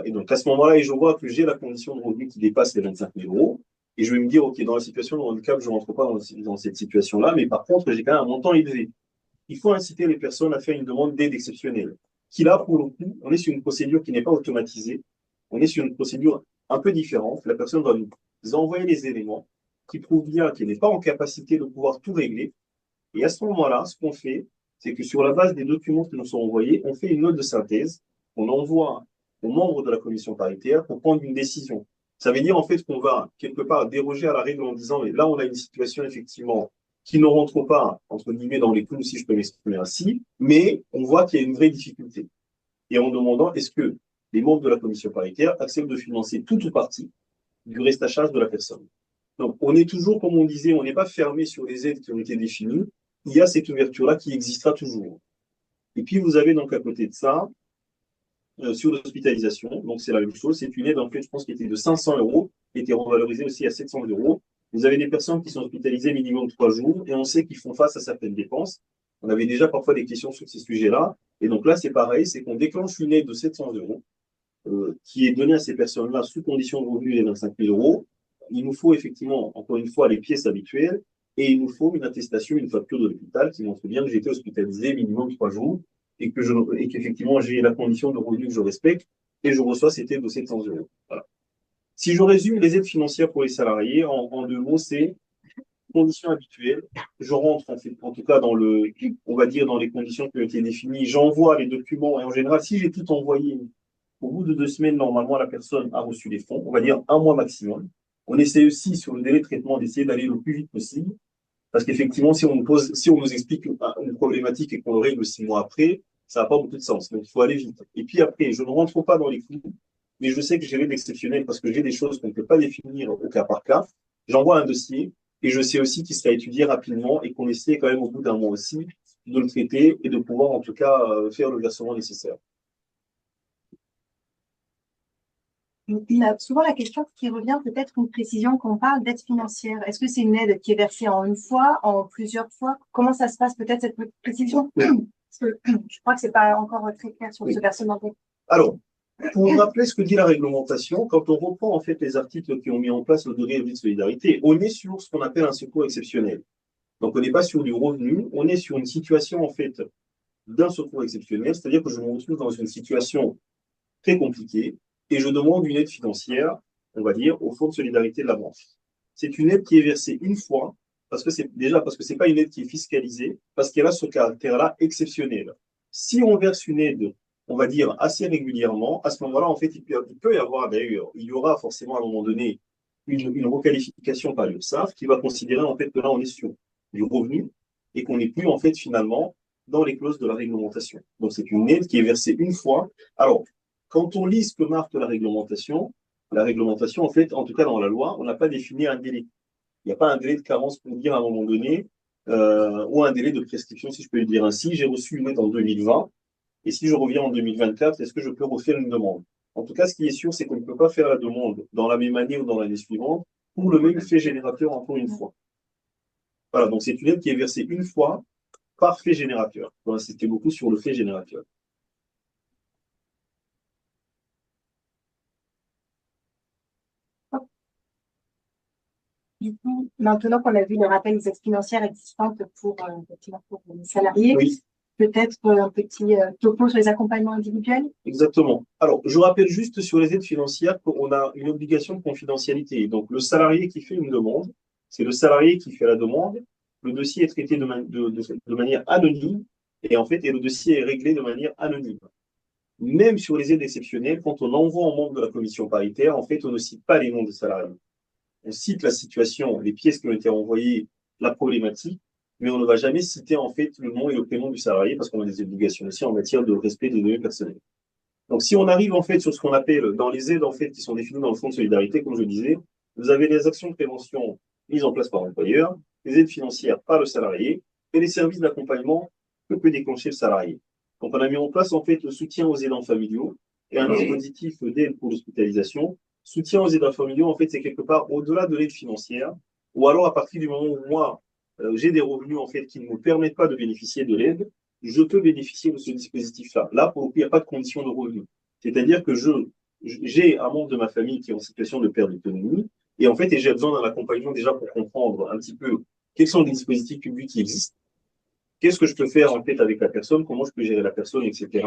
Et donc à ce moment-là, et je vois que j'ai la condition de revenu qui dépasse les 25 000 euros, et je vais me dire, OK, dans la situation de handicap, je ne rentre pas dans cette situation-là, mais par contre, j'ai quand même un montant élevé. Il faut inciter les personnes à faire une demande d'aide exceptionnelle. Qui là, pour le coup, on est sur une procédure qui n'est pas automatisée, on est sur une procédure un peu différente. La personne doit nous envoyer les éléments qui prouvent bien qu'elle n'est pas en capacité de pouvoir tout régler. Et à ce moment-là, ce qu'on fait, c'est que sur la base des documents qui nous sont envoyés, on fait une note de synthèse qu'on envoie aux membres de la commission paritaire pour prendre une décision. Ça veut dire en fait qu'on va quelque part déroger à la règle en disant, mais là on a une situation effectivement qui ne rentre pas, entre guillemets, dans les clous, si je peux m'exprimer ainsi, mais on voit qu'il y a une vraie difficulté. Et en demandant, est-ce que les membres de la commission paritaire acceptent de financer toute ou partie du reste à charge de la personne. Donc, on est toujours, comme on disait, on n'est pas fermé sur les aides qui ont été définies. Il y a cette ouverture-là qui existera toujours. Et puis, vous avez donc à côté de ça, sur l'hospitalisation, donc c'est la même chose, c'est une aide en fait, je pense, qui était de 500 euros, qui était revalorisée aussi à 700 euros. Vous avez des personnes qui sont hospitalisées minimum 3 jours, et on sait qu'ils font face à certaines dépenses. On avait déjà parfois des questions sur ces sujets-là, et donc là, c'est pareil, c'est qu'on déclenche une aide de 700 euros, qui est donnée à ces personnes-là sous condition de revenu des 25 000 euros. Il nous faut effectivement, encore une fois, les pièces habituelles, et il nous faut une attestation, une facture de l'hôpital qui montre bien que j'ai été hospitalisé minimum 3 jours, et qu'effectivement j'ai la condition de revenu que je respecte, et je reçois cette aide de 700 euros. Voilà. Si je résume les aides financières pour les salariés, en 2 mots, c'est conditions habituelles. Je rentre en tout cas on va dire dans les conditions qui ont été définies. J'envoie les documents et en général, si j'ai tout envoyé, au bout de 2 semaines, normalement, la personne a reçu les fonds. On va dire 1 mois maximum. On essaie aussi sur le délai de traitement d'essayer d'aller le plus vite possible. Parce qu'effectivement, si on nous explique une problématique et qu'on le règle 6 mois après, ça n'a pas beaucoup de sens. Donc, il faut aller vite. Et puis après, je ne rentre pas dans les clous, mais je sais que j'ai l'aide exceptionnelle parce que j'ai des choses qu'on ne peut pas définir au cas par cas. J'envoie un dossier et je sais aussi qu'il sera étudié rapidement et qu'on essaie quand même au bout d'un mois aussi de le traiter et de pouvoir en tout cas faire le versement nécessaire. Il a souvent la question qui revient, peut-être une précision quand on parle d'aide financière. Est-ce que c'est une aide qui est versée en une fois, en plusieurs fois? Comment ça se passe, peut-être, cette précision? Parce que je crois que ce n'est pas encore très clair sur ce versement. Alors, pour rappeler ce que dit la réglementation, quand on reprend en fait les articles qui ont mis en place le degré de solidarité, on est sur ce qu'on appelle un secours exceptionnel. Donc, on n'est pas sur du revenu, on est sur une situation en fait d'un secours exceptionnel, c'est-à-dire que je me retrouve dans une situation très compliquée et je demande une aide financière, on va dire, au Fonds de solidarité de la branche. C'est une aide qui est versée une fois, parce que c'est pas une aide qui est fiscalisée, parce qu'elle a ce caractère-là exceptionnel. Si on verse une aide, on va dire, assez régulièrement, à ce moment-là, en fait, il peut y avoir d'ailleurs, il y aura forcément à un moment donné une requalification par l'URSSAF qui va considérer en fait que là, on est sur du revenu et qu'on n'est plus en fait finalement dans les clauses de la réglementation. Donc c'est une aide qui est versée une fois. Alors, quand on lit ce que marque la réglementation en fait, en tout cas dans la loi, on n'a pas défini un délai. Il n'y a pas un délai de carence pour dire à un moment donné, ou un délai de prescription, si je peux le dire ainsi. J'ai reçu une aide en 2020, et si je reviens en 2024, est-ce que je peux refaire une demande? En tout cas, ce qui est sûr, c'est qu'on ne peut pas faire la demande dans la même année ou dans l'année suivante pour le même fait générateur encore une fois. Voilà, donc c'est une aide qui est versée une fois par fait générateur. On va insister beaucoup sur le fait générateur. Du coup, maintenant qu'on a vu le rappel des aides financières existantes pour les salariés, Oui, peut-être un petit topo sur les accompagnements individuels. exactement. Alors, je rappelle juste sur les aides financières qu'on a une obligation de confidentialité. Donc, le salarié qui fait une demande, c'est le salarié qui fait la demande. Le dossier est traité de manière anonyme et en fait, et le dossier est réglé de manière anonyme. Même sur les aides exceptionnelles, quand on envoie en membre de la commission paritaire, en fait, on ne cite pas les noms des salariés. On cite la situation, les pièces qui ont été envoyées, la problématique, mais on ne va jamais citer en fait le nom et le prénom du salarié parce qu'on a des obligations aussi en matière de respect des données personnelles. Donc, si on arrive en fait sur ce qu'on appelle dans les aides en fait qui sont définies dans le fonds de solidarité, comme je le disais, vous avez les actions de prévention mises en place par l'employeur, les aides financières par le salarié et les services d'accompagnement que peut déclencher le salarié. Donc, on a mis en place en fait le soutien aux aidants familiaux et un dispositif d'aide pour l'hospitalisation. Soutien aux aidants familiaux, en fait, c'est quelque part au-delà de l'aide financière, ou alors à partir du moment où moi, j'ai des revenus en fait qui ne me permettent pas de bénéficier de l'aide, je peux bénéficier de ce dispositif-là. Là, pour le coup, il n'y a pas de condition de revenu. C'est-à-dire que j'ai un membre de ma famille qui est en situation de perte d'autonomie, et en fait, j'ai besoin d'un accompagnement déjà pour comprendre un petit peu quels sont les dispositifs publics qui existent, qu'est-ce que je peux faire en fait avec la personne, comment je peux gérer la personne, etc.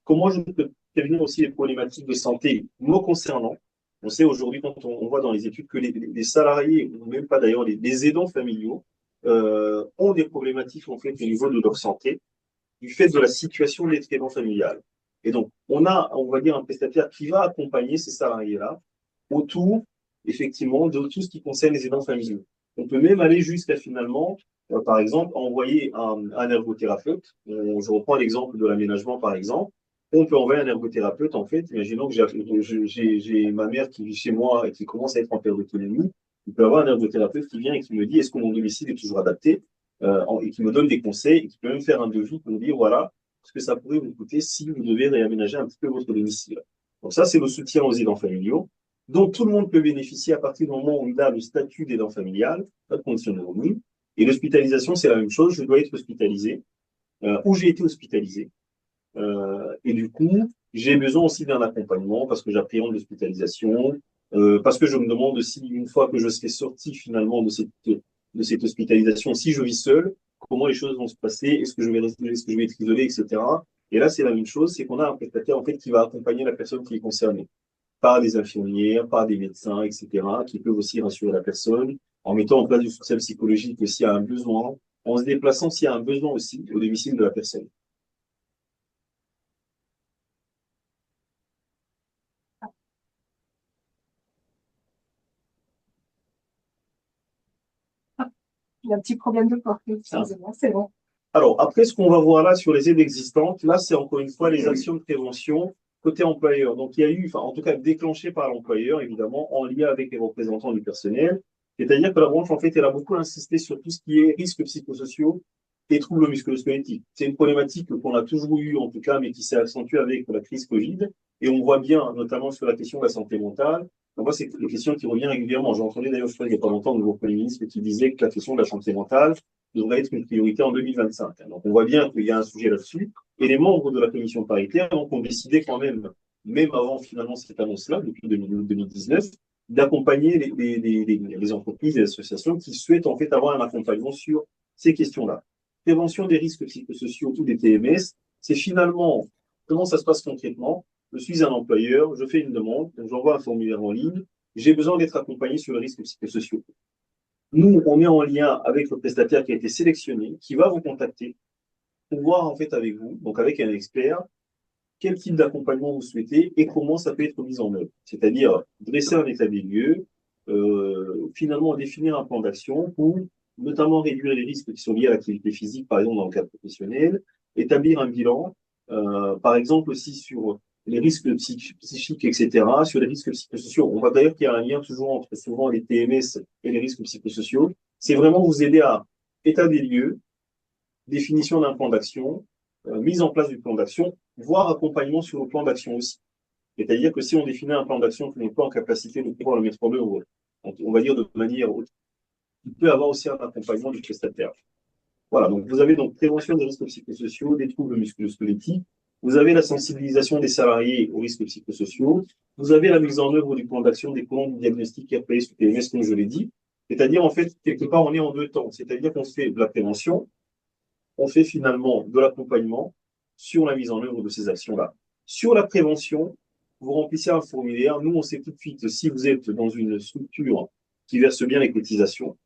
Comment je peux prévenir aussi les problématiques de santé me concernant. On sait aujourd'hui, quand on voit dans les études, que les salariés, ou même pas d'ailleurs, les aidants familiaux, ont des problématiques en fait au niveau de leur santé du fait de la situation de l'expérience familiale. Et donc, on a, on va dire, un prestataire qui va accompagner ces salariés-là autour, effectivement, de tout ce qui concerne les aidants familiaux. On peut même aller jusqu'à finalement, par exemple, envoyer un ergothérapeute. Je reprends l'exemple de l'aménagement, par exemple. On peut envoyer un ergothérapeute, en fait. Imaginons que j'ai ma mère qui vit chez moi et qui commence à être en perte d'autonomie. Il peut y avoir un ergothérapeute qui vient et qui me dit est-ce que mon domicile est toujours adapté et qui me donne des conseils et qui peut même faire un devis pour me dire voilà ce que ça pourrait vous coûter si vous devez réaménager un petit peu votre domicile. Donc ça, c'est le soutien aux aidants familiaux, dont tout le monde peut bénéficier à partir du moment où il a le statut d'aidant familial, pas de condition de revenu. Et l'hospitalisation, c'est la même chose, je dois être hospitalisé, ou j'ai été hospitalisé. Et du coup, j'ai besoin aussi d'un accompagnement parce que j'appréhende l'hospitalisation, parce que je me demande si, une fois que je serai sorti finalement de cette hospitalisation, si je vis seul, comment les choses vont se passer, est-ce que je vais être isolé, etc. Et là, c'est la même chose, c'est qu'on a un prestataire en fait qui va accompagner la personne qui est concernée par des infirmières, par des médecins, etc., qui peuvent aussi rassurer la personne en mettant en place du soutien psychologique s'il y a un besoin, en se déplaçant s'il y a un besoin aussi au domicile de la personne. Il y a un petit problème de portée, excusez-moi, c'est bon. Alors, après, ce qu'on va voir là sur les aides existantes, là, c'est encore une fois les actions de prévention côté employeur. Donc, il y a eu, enfin, en tout cas, déclenché par l'employeur, évidemment, en lien avec les représentants du personnel. C'est-à-dire que la branche, en fait, elle a beaucoup insisté sur tout ce qui est risques psychosociaux et troubles musculo-squelettiques. C'est une problématique qu'on a toujours eue, en tout cas, mais qui s'est accentuée avec la crise Covid. Et on voit bien, notamment sur la question de la santé mentale, on voit c'est une question qui revient régulièrement. J'ai entendu d'ailleurs, je crois, il n'y a pas longtemps, le nouveau Premier ministre qui disait que la question de la santé mentale devrait être une priorité en 2025. Donc, on voit bien qu'il y a un sujet là-dessus. Et les membres de la commission paritaire donc, ont décidé quand même avant finalement cette annonce-là, depuis 2019, d'accompagner les entreprises et les associations qui souhaitent en fait avoir un accompagnement sur ces questions-là. Prévention des risques psychosociaux ou des TMS, c'est finalement comment ça se passe concrètement. Je suis un employeur, je fais une demande, donc j'envoie un formulaire en ligne, j'ai besoin d'être accompagné sur les risques psychosociaux. Nous, on est en lien avec le prestataire qui a été sélectionné, qui va vous contacter pour voir en fait avec vous, donc avec un expert, quel type d'accompagnement vous souhaitez et comment ça peut être mis en œuvre. C'est-à-dire dresser un état des lieux, finalement définir un plan d'action pour notamment réduire les risques qui sont liés à l'activité physique, par exemple dans le cadre professionnel, établir un bilan, par exemple aussi sur les risques psychiques, etc., sur les risques psychosociaux. On voit d'ailleurs qu'il y a un lien toujours entre souvent les TMS et les risques psychosociaux. C'est vraiment vous aider à état des lieux, définition d'un plan d'action, mise en place du plan d'action, voire accompagnement sur le plan d'action aussi. C'est-à-dire que si on définit un plan d'action que l'on n'est pas en capacité de pouvoir le mettre en œuvre, on va dire de manière autre, il peut avoir aussi un accompagnement du prestataire. Voilà, donc vous avez donc prévention des risques psychosociaux, des troubles musculo-squelettiques, vous avez la sensibilisation des salariés aux risques psychosociaux, vous avez la mise en œuvre du plan d'action des colons du diagnostic RPS ou TMS, comme je l'ai dit. C'est-à-dire, en fait, quelque part, on est en deux temps. C'est-à-dire qu'on fait de la prévention, on fait finalement de l'accompagnement sur la mise en œuvre de ces actions-là. Sur la prévention, vous remplissez un formulaire. Nous, on sait tout de suite si vous êtes dans une structure qui verse bien les cotisations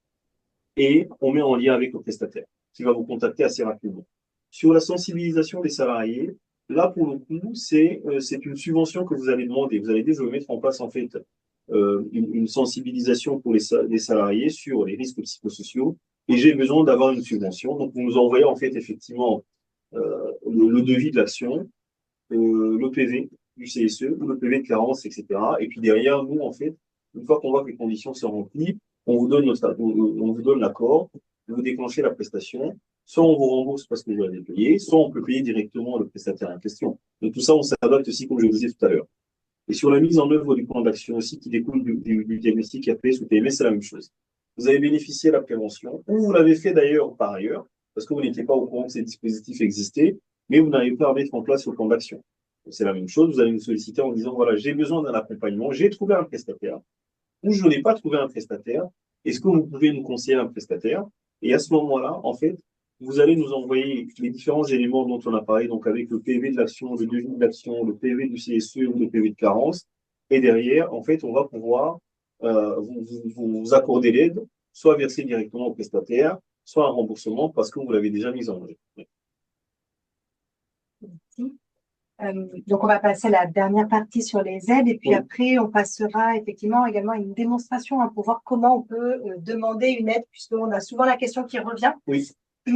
et on met en lien avec le prestataire qui va vous contacter assez rapidement. Sur la sensibilisation des salariés, là, pour le coup, c'est une subvention que vous allez demander. Vous allez déjà mettre en place, en fait, une sensibilisation pour les salariés sur les risques psychosociaux et j'ai besoin d'avoir une subvention. Donc, vous nous envoyez, en fait, effectivement, le devis de l'action, le PV du CSE ou le PV de carence, etc. Et puis derrière, nous, en fait, une fois qu'on voit que les conditions sont remplies, on vous donne l'accord, vous déclenchez la prestation, soit on vous rembourse parce que vous l'avez payé, soit on peut payer directement le prestataire en question. Donc tout ça, on s'adapte aussi, comme je vous disais tout à l'heure. Et sur la mise en œuvre du plan d'action aussi qui découle du diagnostic RPS ou TMS, c'est la même chose. Vous avez bénéficié de la prévention, ou vous l'avez fait d'ailleurs par ailleurs, parce que vous n'étiez pas au courant que ces dispositifs existaient, mais vous n'arrivez pas à mettre en place le plan d'action. C'est la même chose, vous allez nous solliciter en disant, voilà, j'ai besoin d'un accompagnement, j'ai trouvé un prestataire, ou je n'ai pas trouvé un prestataire, est-ce que vous pouvez nous conseiller un prestataire? Et à ce moment-là, en fait, vous allez nous envoyer les différents éléments dont on a parlé, donc avec le PV de l'action, le devis de l'action, le PV du CSE ou le PV de carence. Et derrière, en fait, on va pouvoir vous accorder l'aide, soit verser directement au prestataire, soit un remboursement parce que vous l'avez déjà mis en œuvre. Merci. Donc, on va passer à la dernière partie sur les aides et puis Oui. après, on passera effectivement également à une démonstration pour voir comment on peut demander une aide puisqu'on a souvent la question qui revient. Oui.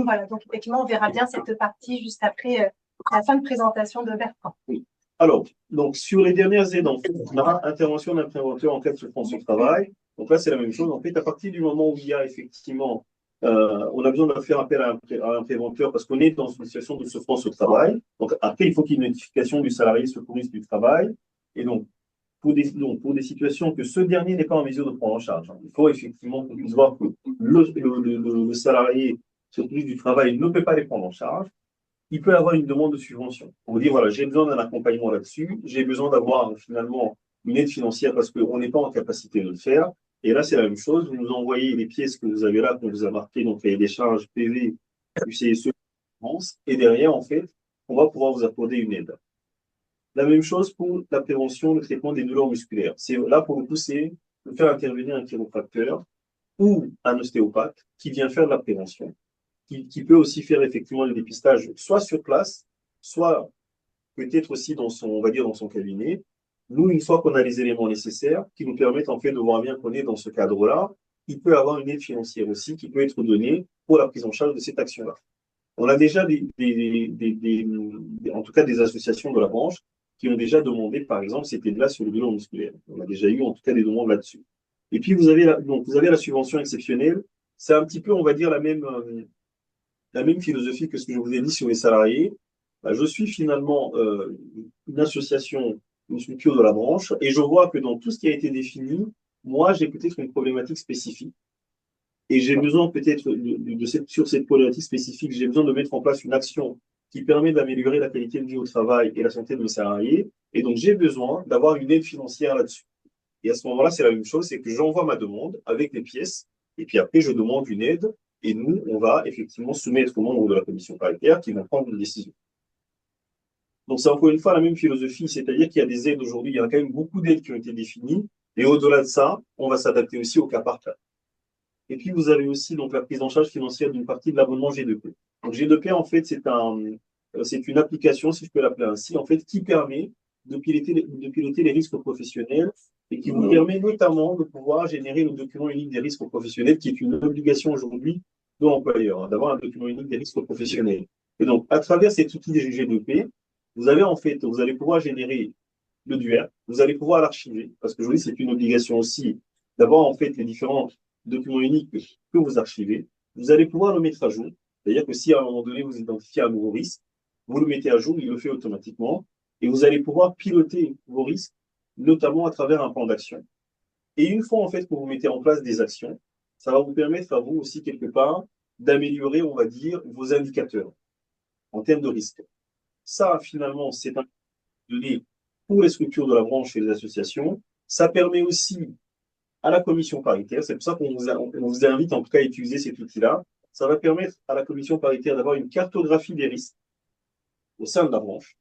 Voilà, donc effectivement, on verra bien cette partie juste après la fin de présentation de Bertrand. Oui. Alors, donc sur les dernières aides, en fait, on a intervention d'un préventeur en cas de souffrance au travail. Donc là, c'est la même chose. En fait, à partir du moment où il y a effectivement, on a besoin de faire appel à un préventeur parce qu'on est dans une situation de souffrance au travail. Donc après, il faut qu'il y ait une notification du salarié secouriste du travail. Et donc, pour des situations que ce dernier n'est pas en mesure de prendre en charge, il faut effectivement qu'on puisse voir que le salarié secouriste du travail ne peut pas les prendre en charge. Il peut avoir une demande de subvention. On vous dit, voilà, j'ai besoin d'un accompagnement là-dessus, j'ai besoin d'avoir finalement une aide financière parce qu'on n'est pas en capacité de le faire. Et là, c'est la même chose. Vous nous envoyez les pièces que vous avez là, qu'on vous a marquées, donc les charges PV, du CSE, et derrière, en fait, on va pouvoir vous accorder une aide. La même chose pour la prévention, le traitement des douleurs musculaires. Là, pour le coup, c'est de faire intervenir un chiropracteur ou un ostéopathe qui vient faire de la prévention, qui peut aussi faire effectivement le dépistage, soit sur place, soit peut-être aussi dans son, on va dire, dans son cabinet. Nous, une fois qu'on a les éléments nécessaires qui nous permettent en fait de voir bien qu'on est dans ce cadre-là, il peut avoir une aide financière aussi qui peut être donnée pour la prise en charge de cette action-là. On a déjà en tout cas des associations de la branche qui ont déjà demandé, par exemple, cette aide-là sur le bilan musculaire. On a déjà eu en tout cas des demandes là-dessus. Et puis vous avez la subvention exceptionnelle. C'est un petit peu, on va dire, la même philosophie que ce que je vous ai dit sur les salariés. Je suis finalement une association, une structure de la branche, et je vois que dans tout ce qui a été défini, moi, j'ai peut-être une problématique spécifique. Et j'ai besoin peut-être sur cette problématique spécifique, j'ai besoin de mettre en place une action qui permet d'améliorer la qualité de vie au travail et la santé de mes salariés. Et donc, j'ai besoin d'avoir une aide financière là-dessus. Et à ce moment-là, c'est la même chose, c'est que j'envoie ma demande avec les pièces, et puis après, je demande une aide, et nous, on va effectivement soumettre aux membres de la commission paritaire qui vont prendre une décision. Donc, c'est encore une fois la même philosophie, c'est-à-dire qu'il y a des aides aujourd'hui, il y a quand même beaucoup d'aides qui ont été définies, et au-delà de ça, on va s'adapter aussi au cas par cas. Et puis, vous avez aussi donc, la prise en charge financière d'une partie de l'abonnement G2P. Donc, G2P, en fait, c'est une application, si je peux l'appeler ainsi, en fait, qui permet de piloter les risques professionnels et qui vous permet notamment de pouvoir générer le document unique des risques professionnels, qui est une obligation aujourd'hui de l'employeur, d'avoir un document unique des risques professionnels. Et donc, à travers cet outil des G2P, vous allez pouvoir générer le DUER, vous allez pouvoir l'archiver, parce qu'aujourd'hui, c'est une obligation aussi d'avoir en fait les différents documents uniques que vous archivez. Vous allez pouvoir le mettre à jour. C'est-à-dire que si à un moment donné, vous identifiez un nouveau risque, vous le mettez à jour, il le fait automatiquement, et vous allez pouvoir piloter vos risques, notamment à travers un plan d'action. Et une fois en fait que vous mettez en place des actions, ça va vous permettre à vous aussi quelque part d'améliorer, on va dire, vos indicateurs en termes de risque. Ça, finalement, c'est un donné pour les structures de la branche et les associations. Ça permet aussi à la commission paritaire, c'est pour ça qu'on vous invite en tout cas à utiliser cet outil-là. Ça va permettre à la commission paritaire d'avoir une cartographie des risques au sein de la branche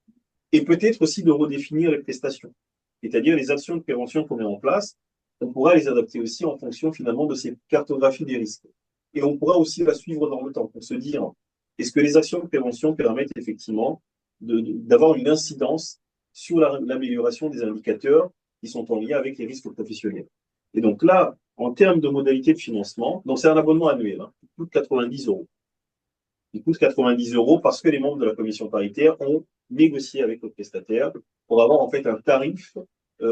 et peut-être aussi de redéfinir les prestations, c'est-à-dire les actions de prévention qu'on met en place. On pourra les adapter aussi en fonction finalement de ces cartographies des risques. Et on pourra aussi la suivre dans le temps pour se dire, est-ce que les actions de prévention permettent effectivement d'avoir une incidence sur l'amélioration des indicateurs qui sont en lien avec les risques professionnels. Et donc là, en termes de modalités de financement, donc c'est un abonnement annuel, hein, qui coûte 90 euros. Il coûte 90 euros parce que les membres de la commission paritaire ont négocié avec le prestataire pour avoir en fait un tarif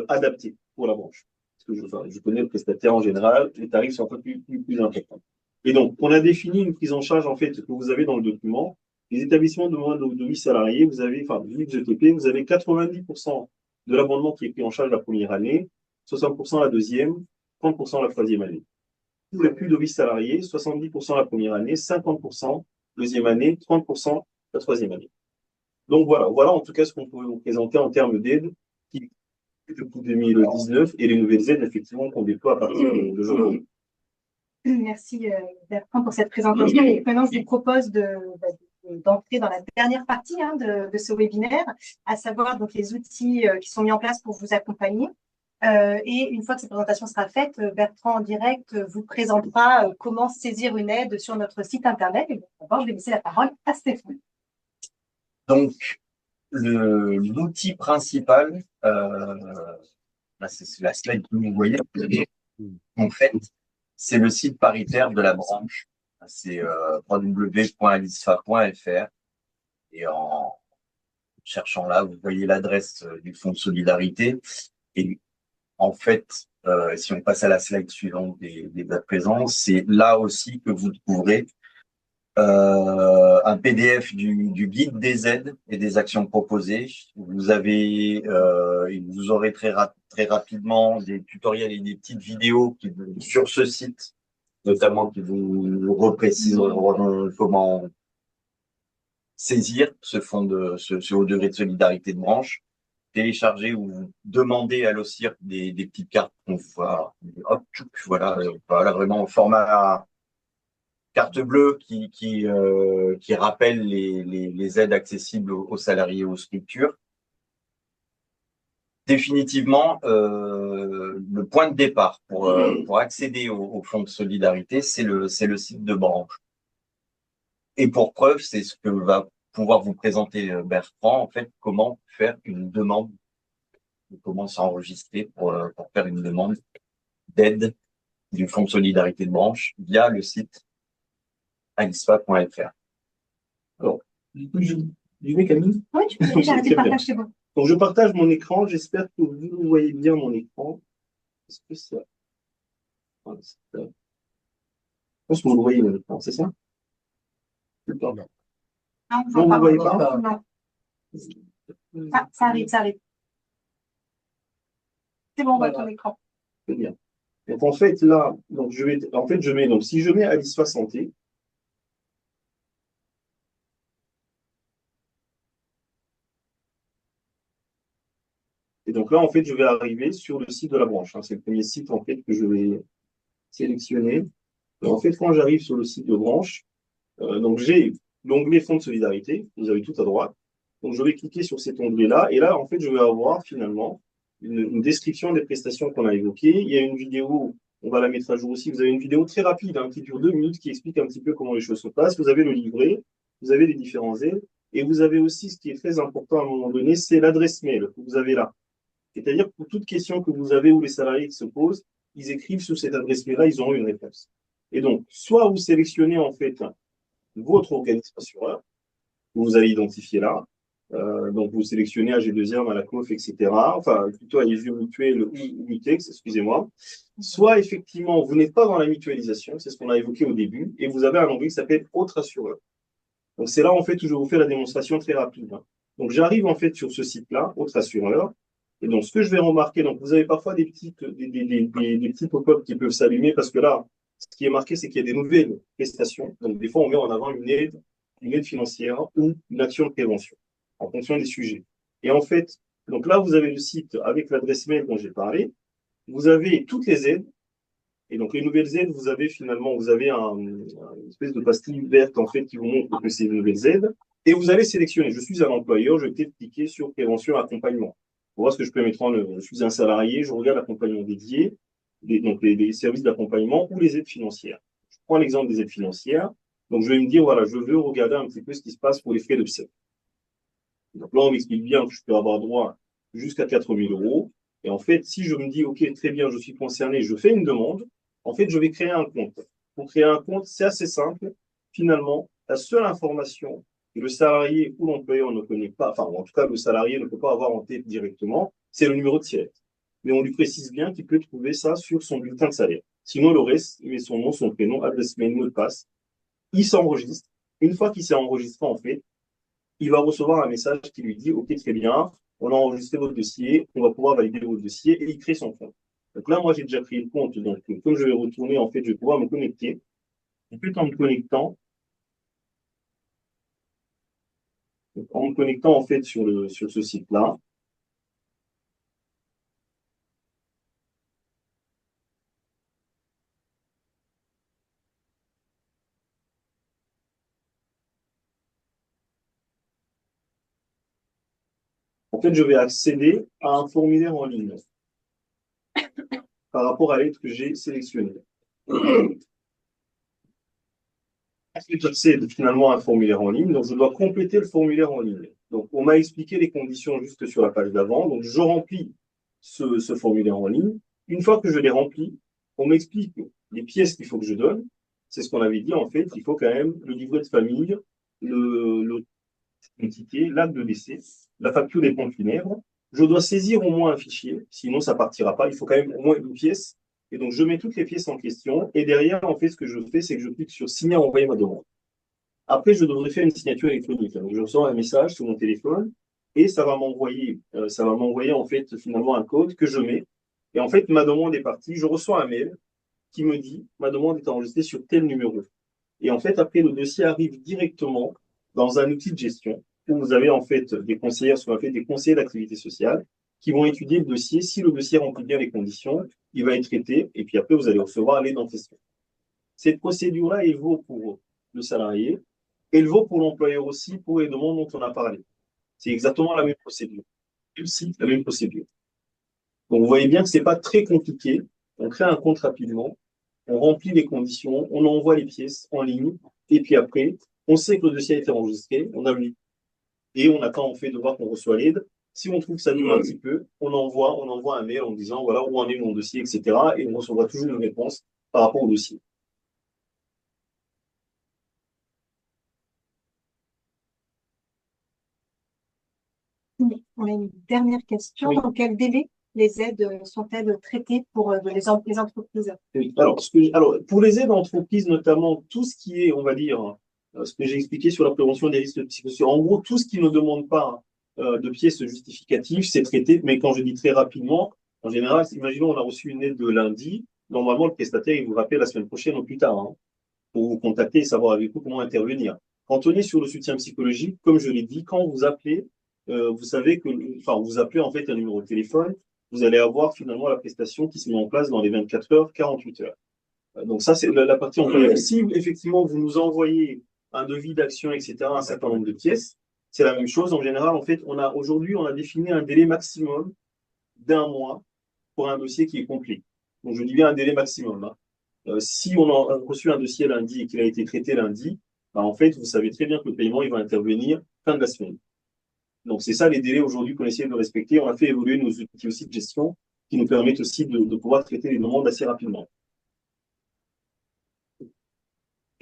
adapté pour la branche. Parce que je connais le prestataire en général, les tarifs sont un peu plus importants. Et donc, on a défini une prise en charge en fait que vous avez dans le document. Les établissements de moins de 8 salariés, vous avez, enfin, 8 ETP, vous avez 90% de l'abondement qui est pris en charge la première année, 60% la deuxième, 30% la troisième année. Pour les plus de 8 salariés, 70% la première année, 50% deuxième année, 30% la troisième année. Donc voilà en tout cas ce qu'on pouvait vous présenter en termes d'aide qui depuis 2019 et les nouvelles aides effectivement qu'on déploie à partir de janvier. Merci Bertrand pour cette présentation. Et maintenant, je vous propose d'entrer dans la dernière partie de ce webinaire, à savoir donc les outils qui sont mis en place pour vous accompagner. Et une fois que cette présentation sera faite, Bertrand en direct vous présentera comment saisir une aide sur notre site internet. Et d'abord, je vais laisser la parole à Stéphane. Donc, l'outil principal, là c'est la slide que vous voyez, en fait, c'est le site paritaire de la branche. C'est www.alisfa.fr. Et en cherchant là, vous voyez l'adresse du Fonds de solidarité. Et en fait, si on passe à la slide suivante des dates présentes, c'est là aussi que vous trouverez un PDF du guide des aides et des actions proposées. Vous aurez très rapidement des tutoriels et des petites vidéos sur ce site, notamment qui vous repréciseront comment saisir ce haut degré de solidarité de branche, télécharger ou demander à l'OCIRP des petites cartes qu'on voit, hop, voilà, vraiment en format carte bleue qui rappelle les aides accessibles aux salariés et aux structures. Définitivement, le point de départ pour accéder au fonds de solidarité, c'est le site de branche. Et pour preuve, c'est ce que va pouvoir vous présenter Bertrand, en fait, comment faire une demande, comment s'enregistrer pour faire une demande d'aide du fonds de solidarité de branche via le site alisfa.fr. Alors, je vais, Camille. Oui, tu peux déjà arrêter de partager, c'est bon. Donc, je partage mon écran. J'espère que vous voyez bien mon écran. Est-ce que ça... Je pense que vous le voyez mon écran, c'est ça? Non, vous ne voyez pas? Non. Ah, ça arrive. C'est bon, on voit ton écran. Très bien. Donc, en fait, là, donc, je mets, donc, si je mets Alisfa Santé, et donc là, en fait, je vais arriver sur le site de la branche. C'est le premier site, en fait, que je vais sélectionner. Et en fait, quand j'arrive sur le site de branche, donc j'ai l'onglet Fonds de solidarité, vous avez tout à droite. Donc, je vais cliquer sur cet onglet-là. Et là, en fait, je vais avoir finalement une description des prestations qu'on a évoquées. Il y a une vidéo, on va la mettre à jour aussi. Vous avez une vidéo très rapide, qui dure 2 minutes, qui explique un petit peu comment les choses se passent. Vous avez le livret, vous avez les différents aides. Et vous avez aussi, ce qui est très important à un moment donné, c'est l'adresse mail que vous avez là. C'est-à-dire que pour toute question que vous avez ou les salariés qui se posent, ils écrivent sur cette adresse mail-là, ils auront une réponse. Et donc, soit vous sélectionnez en fait votre organisme assureur, que vous allez identifier là. Donc, vous sélectionnez AG2R, Malakoff, etc. Enfin, plutôt Adhésion Mutuelle ou Mutex, excusez-moi. Soit, effectivement, vous n'êtes pas dans la mutualisation, c'est ce qu'on a évoqué au début, et vous avez un onglet qui s'appelle Autre assureur. Donc, c'est là, en fait, où je vous fais la démonstration très rapide. Donc, j'arrive, en fait, sur ce site-là, Autre assureur. Et donc, ce que je vais remarquer, donc, vous avez parfois des petits pop-up qui peuvent s'allumer parce que là, ce qui est marqué, c'est qu'il y a des nouvelles prestations. Donc, des fois, on met en avant une aide financière ou une action de prévention en fonction des sujets. Et en fait, donc là, vous avez le site avec l'adresse mail dont j'ai parlé. Vous avez toutes les aides. Et donc, les nouvelles aides, vous avez finalement, une espèce de pastille verte, en fait, qui vous montre que c'est une nouvelle aide. Et vous allez sélectionner. Je suis un employeur, je vais peut-être cliquer sur prévention accompagnement. Pour voir ce que je peux mettre en œuvre. Je suis un salarié, je regarde l'accompagnement dédié, donc les services d'accompagnement ou les aides financières. Je prends l'exemple des aides financières. Donc, je vais me dire, voilà, je veux regarder un petit peu ce qui se passe pour les frais de psy. Donc là, on m'explique bien que je peux avoir droit jusqu'à 4 000 euros. Et en fait, si je me dis, OK, très bien, je suis concerné, je fais une demande, en fait, je vais créer un compte. Pour créer un compte, c'est assez simple. Finalement, la seule information que le salarié ou l'employeur ne connaît pas, enfin, en tout cas, le salarié ne peut pas avoir en tête directement, c'est le numéro de SIRET. Mais on lui précise bien qu'il peut trouver ça sur son bulletin de salaire. Sinon, le reste, il met son nom, son prénom, adresse mail, mot de passe. Il s'enregistre. Une fois qu'il s'est enregistré, en fait, il va recevoir un message qui lui dit, OK, très bien, on a enregistré votre dossier, on va pouvoir valider votre dossier et il crée son compte. Donc là, moi, j'ai déjà créé le compte. Donc, comme je vais retourner, en fait, je vais pouvoir me connecter. Et puis, en me connectant, en fait, sur ce site-là, en fait, je vais accéder à un formulaire en ligne par rapport à l'aide que j'ai sélectionnée. Ensuite, j'accède finalement à un formulaire en ligne, donc je dois compléter le formulaire en ligne. Donc, on m'a expliqué les conditions juste sur la page d'avant, donc je remplis ce formulaire en ligne. Une fois que je l'ai rempli, on m'explique les pièces qu'il faut que je donne. C'est ce qu'on avait dit, en fait, il faut quand même le livret de famille, l'identité, l'acte de décès, la facture des pompes funèbres. Je dois saisir au moins un fichier, sinon ça partira pas. Il faut quand même au moins une pièce. Et donc, je mets toutes les pièces en question. Et derrière, en fait, ce que je fais, c'est que je clique sur signer, envoyer ma demande. Après, je devrais faire une signature électronique. Donc, je reçois un message sur mon téléphone et ça va m'envoyer en fait finalement un code que je mets. Et en fait, ma demande est partie. Je reçois un mail qui me dit ma demande est enregistrée sur tel numéro. Et en fait, après, le dossier arrive directement dans un outil de gestion où vous avez en fait des conseillers, ce qu'on appelle des conseillers d'activité sociale, qui vont étudier le dossier. Si le dossier remplit bien les conditions, il va être traité et puis après, vous allez recevoir l'aide en question. Cette procédure-là, elle vaut pour le salarié, elle vaut pour l'employeur aussi pour les demandes dont on a parlé. C'est exactement la même procédure. Et aussi la même procédure. Donc, vous voyez bien que ce n'est pas très compliqué. On crée un compte rapidement, on remplit les conditions, on envoie les pièces en ligne, et puis après, on sait que le dossier a été enregistré, on a mis, et on attend en fait de voir qu'on reçoit l'aide. Si on trouve que ça dure un petit peu, on envoie un mail en disant voilà où en est mon dossier, etc. Et on recevra toujours une réponse par rapport au dossier. On a une dernière question. Oui. Dans quel délai les aides sont-elles traitées pour les entreprises? Oui. Alors, pour les aides d'entreprise, notamment, tout ce qui est, on va dire, ce que j'ai expliqué sur la prévention des risques psychosociaux, en gros, tout ce qui ne demande pas de pièces justificatives, c'est traité. Mais quand je dis très rapidement, en général, imaginons, on a reçu une aide de lundi. Normalement, le prestataire, il vous rappelle la semaine prochaine ou plus tard, hein, pour vous contacter et savoir avec vous comment intervenir. Quand on est sur le soutien psychologique, comme je l'ai dit, quand vous appelez, vous savez que, enfin, vous appelez en fait un numéro de téléphone, vous allez avoir finalement la prestation qui se met en place dans les 24 heures, 48 heures. Donc ça, c'est la partie employeur. Si effectivement vous nous envoyez un devis d'action, etc., un certain nombre de pièces, c'est la même chose. En général, en fait, aujourd'hui, on a défini un délai maximum d'un mois pour un dossier qui est complet. Donc je dis bien un délai maximum. Hein. Si on a reçu un dossier lundi et qu'il a été traité lundi, bah, en fait, vous savez très bien que le paiement, il va intervenir fin de la semaine. Donc, c'est ça les délais aujourd'hui qu'on essaie de respecter. On a fait évoluer nos outils aussi de gestion qui nous permettent aussi de pouvoir traiter les demandes assez rapidement.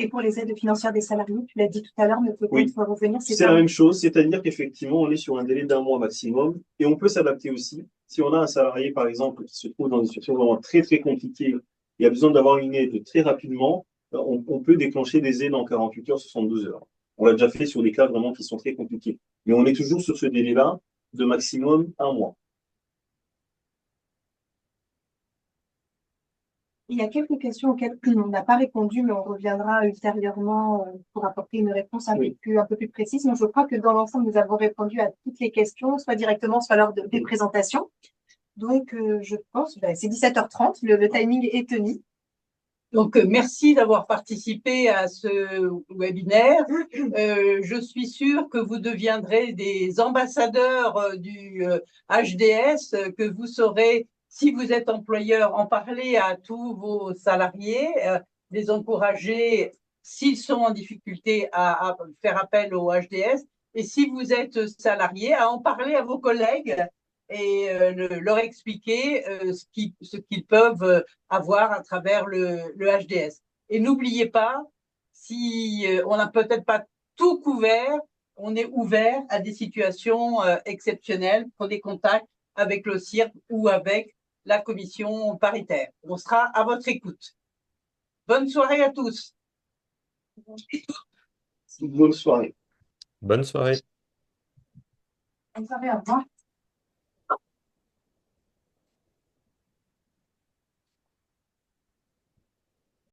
Et pour les aides financières des salariés, tu l'as dit tout à l'heure, mais peut-être Oui. revenir. C'est la même chose, c'est-à-dire qu'effectivement, on est sur un délai d'1 mois maximum et on peut s'adapter aussi. Si on a un salarié, par exemple, qui se trouve dans une situation vraiment très, très compliquée et a besoin d'avoir une aide très rapidement, on peut déclencher des aides en 48 heures, 72 heures. On l'a déjà fait sur des cas vraiment qui sont très compliqués. Mais on est toujours sur ce délai-là de maximum 1 mois. Il y a quelques questions auxquelles on n'a pas répondu, mais on reviendra ultérieurement pour apporter une réponse un peu plus précise. Donc, je crois que dans l'ensemble, nous avons répondu à toutes les questions, soit directement, soit lors des présentations. Donc, je pense, c'est 17h30, le timing est tenu. Donc, merci d'avoir participé à ce webinaire. Je suis sûre que vous deviendrez des ambassadeurs du HDS, que vous saurez, si vous êtes employeur, en parler à tous vos salariés, les encourager, s'ils sont en difficulté, à faire appel au HDS. Et si vous êtes salarié, à en parler à vos collègues et leur expliquer ce qu'ils peuvent avoir à travers le HDS. Et n'oubliez pas, si on n'a peut-être pas tout couvert, on est ouvert à des situations exceptionnelles pour des contacts avec le CIRP ou avec la commission paritaire. On sera à votre écoute. Bonne soirée à tous. Bonne soirée. Bonne soirée. Bonne soirée, au revoir.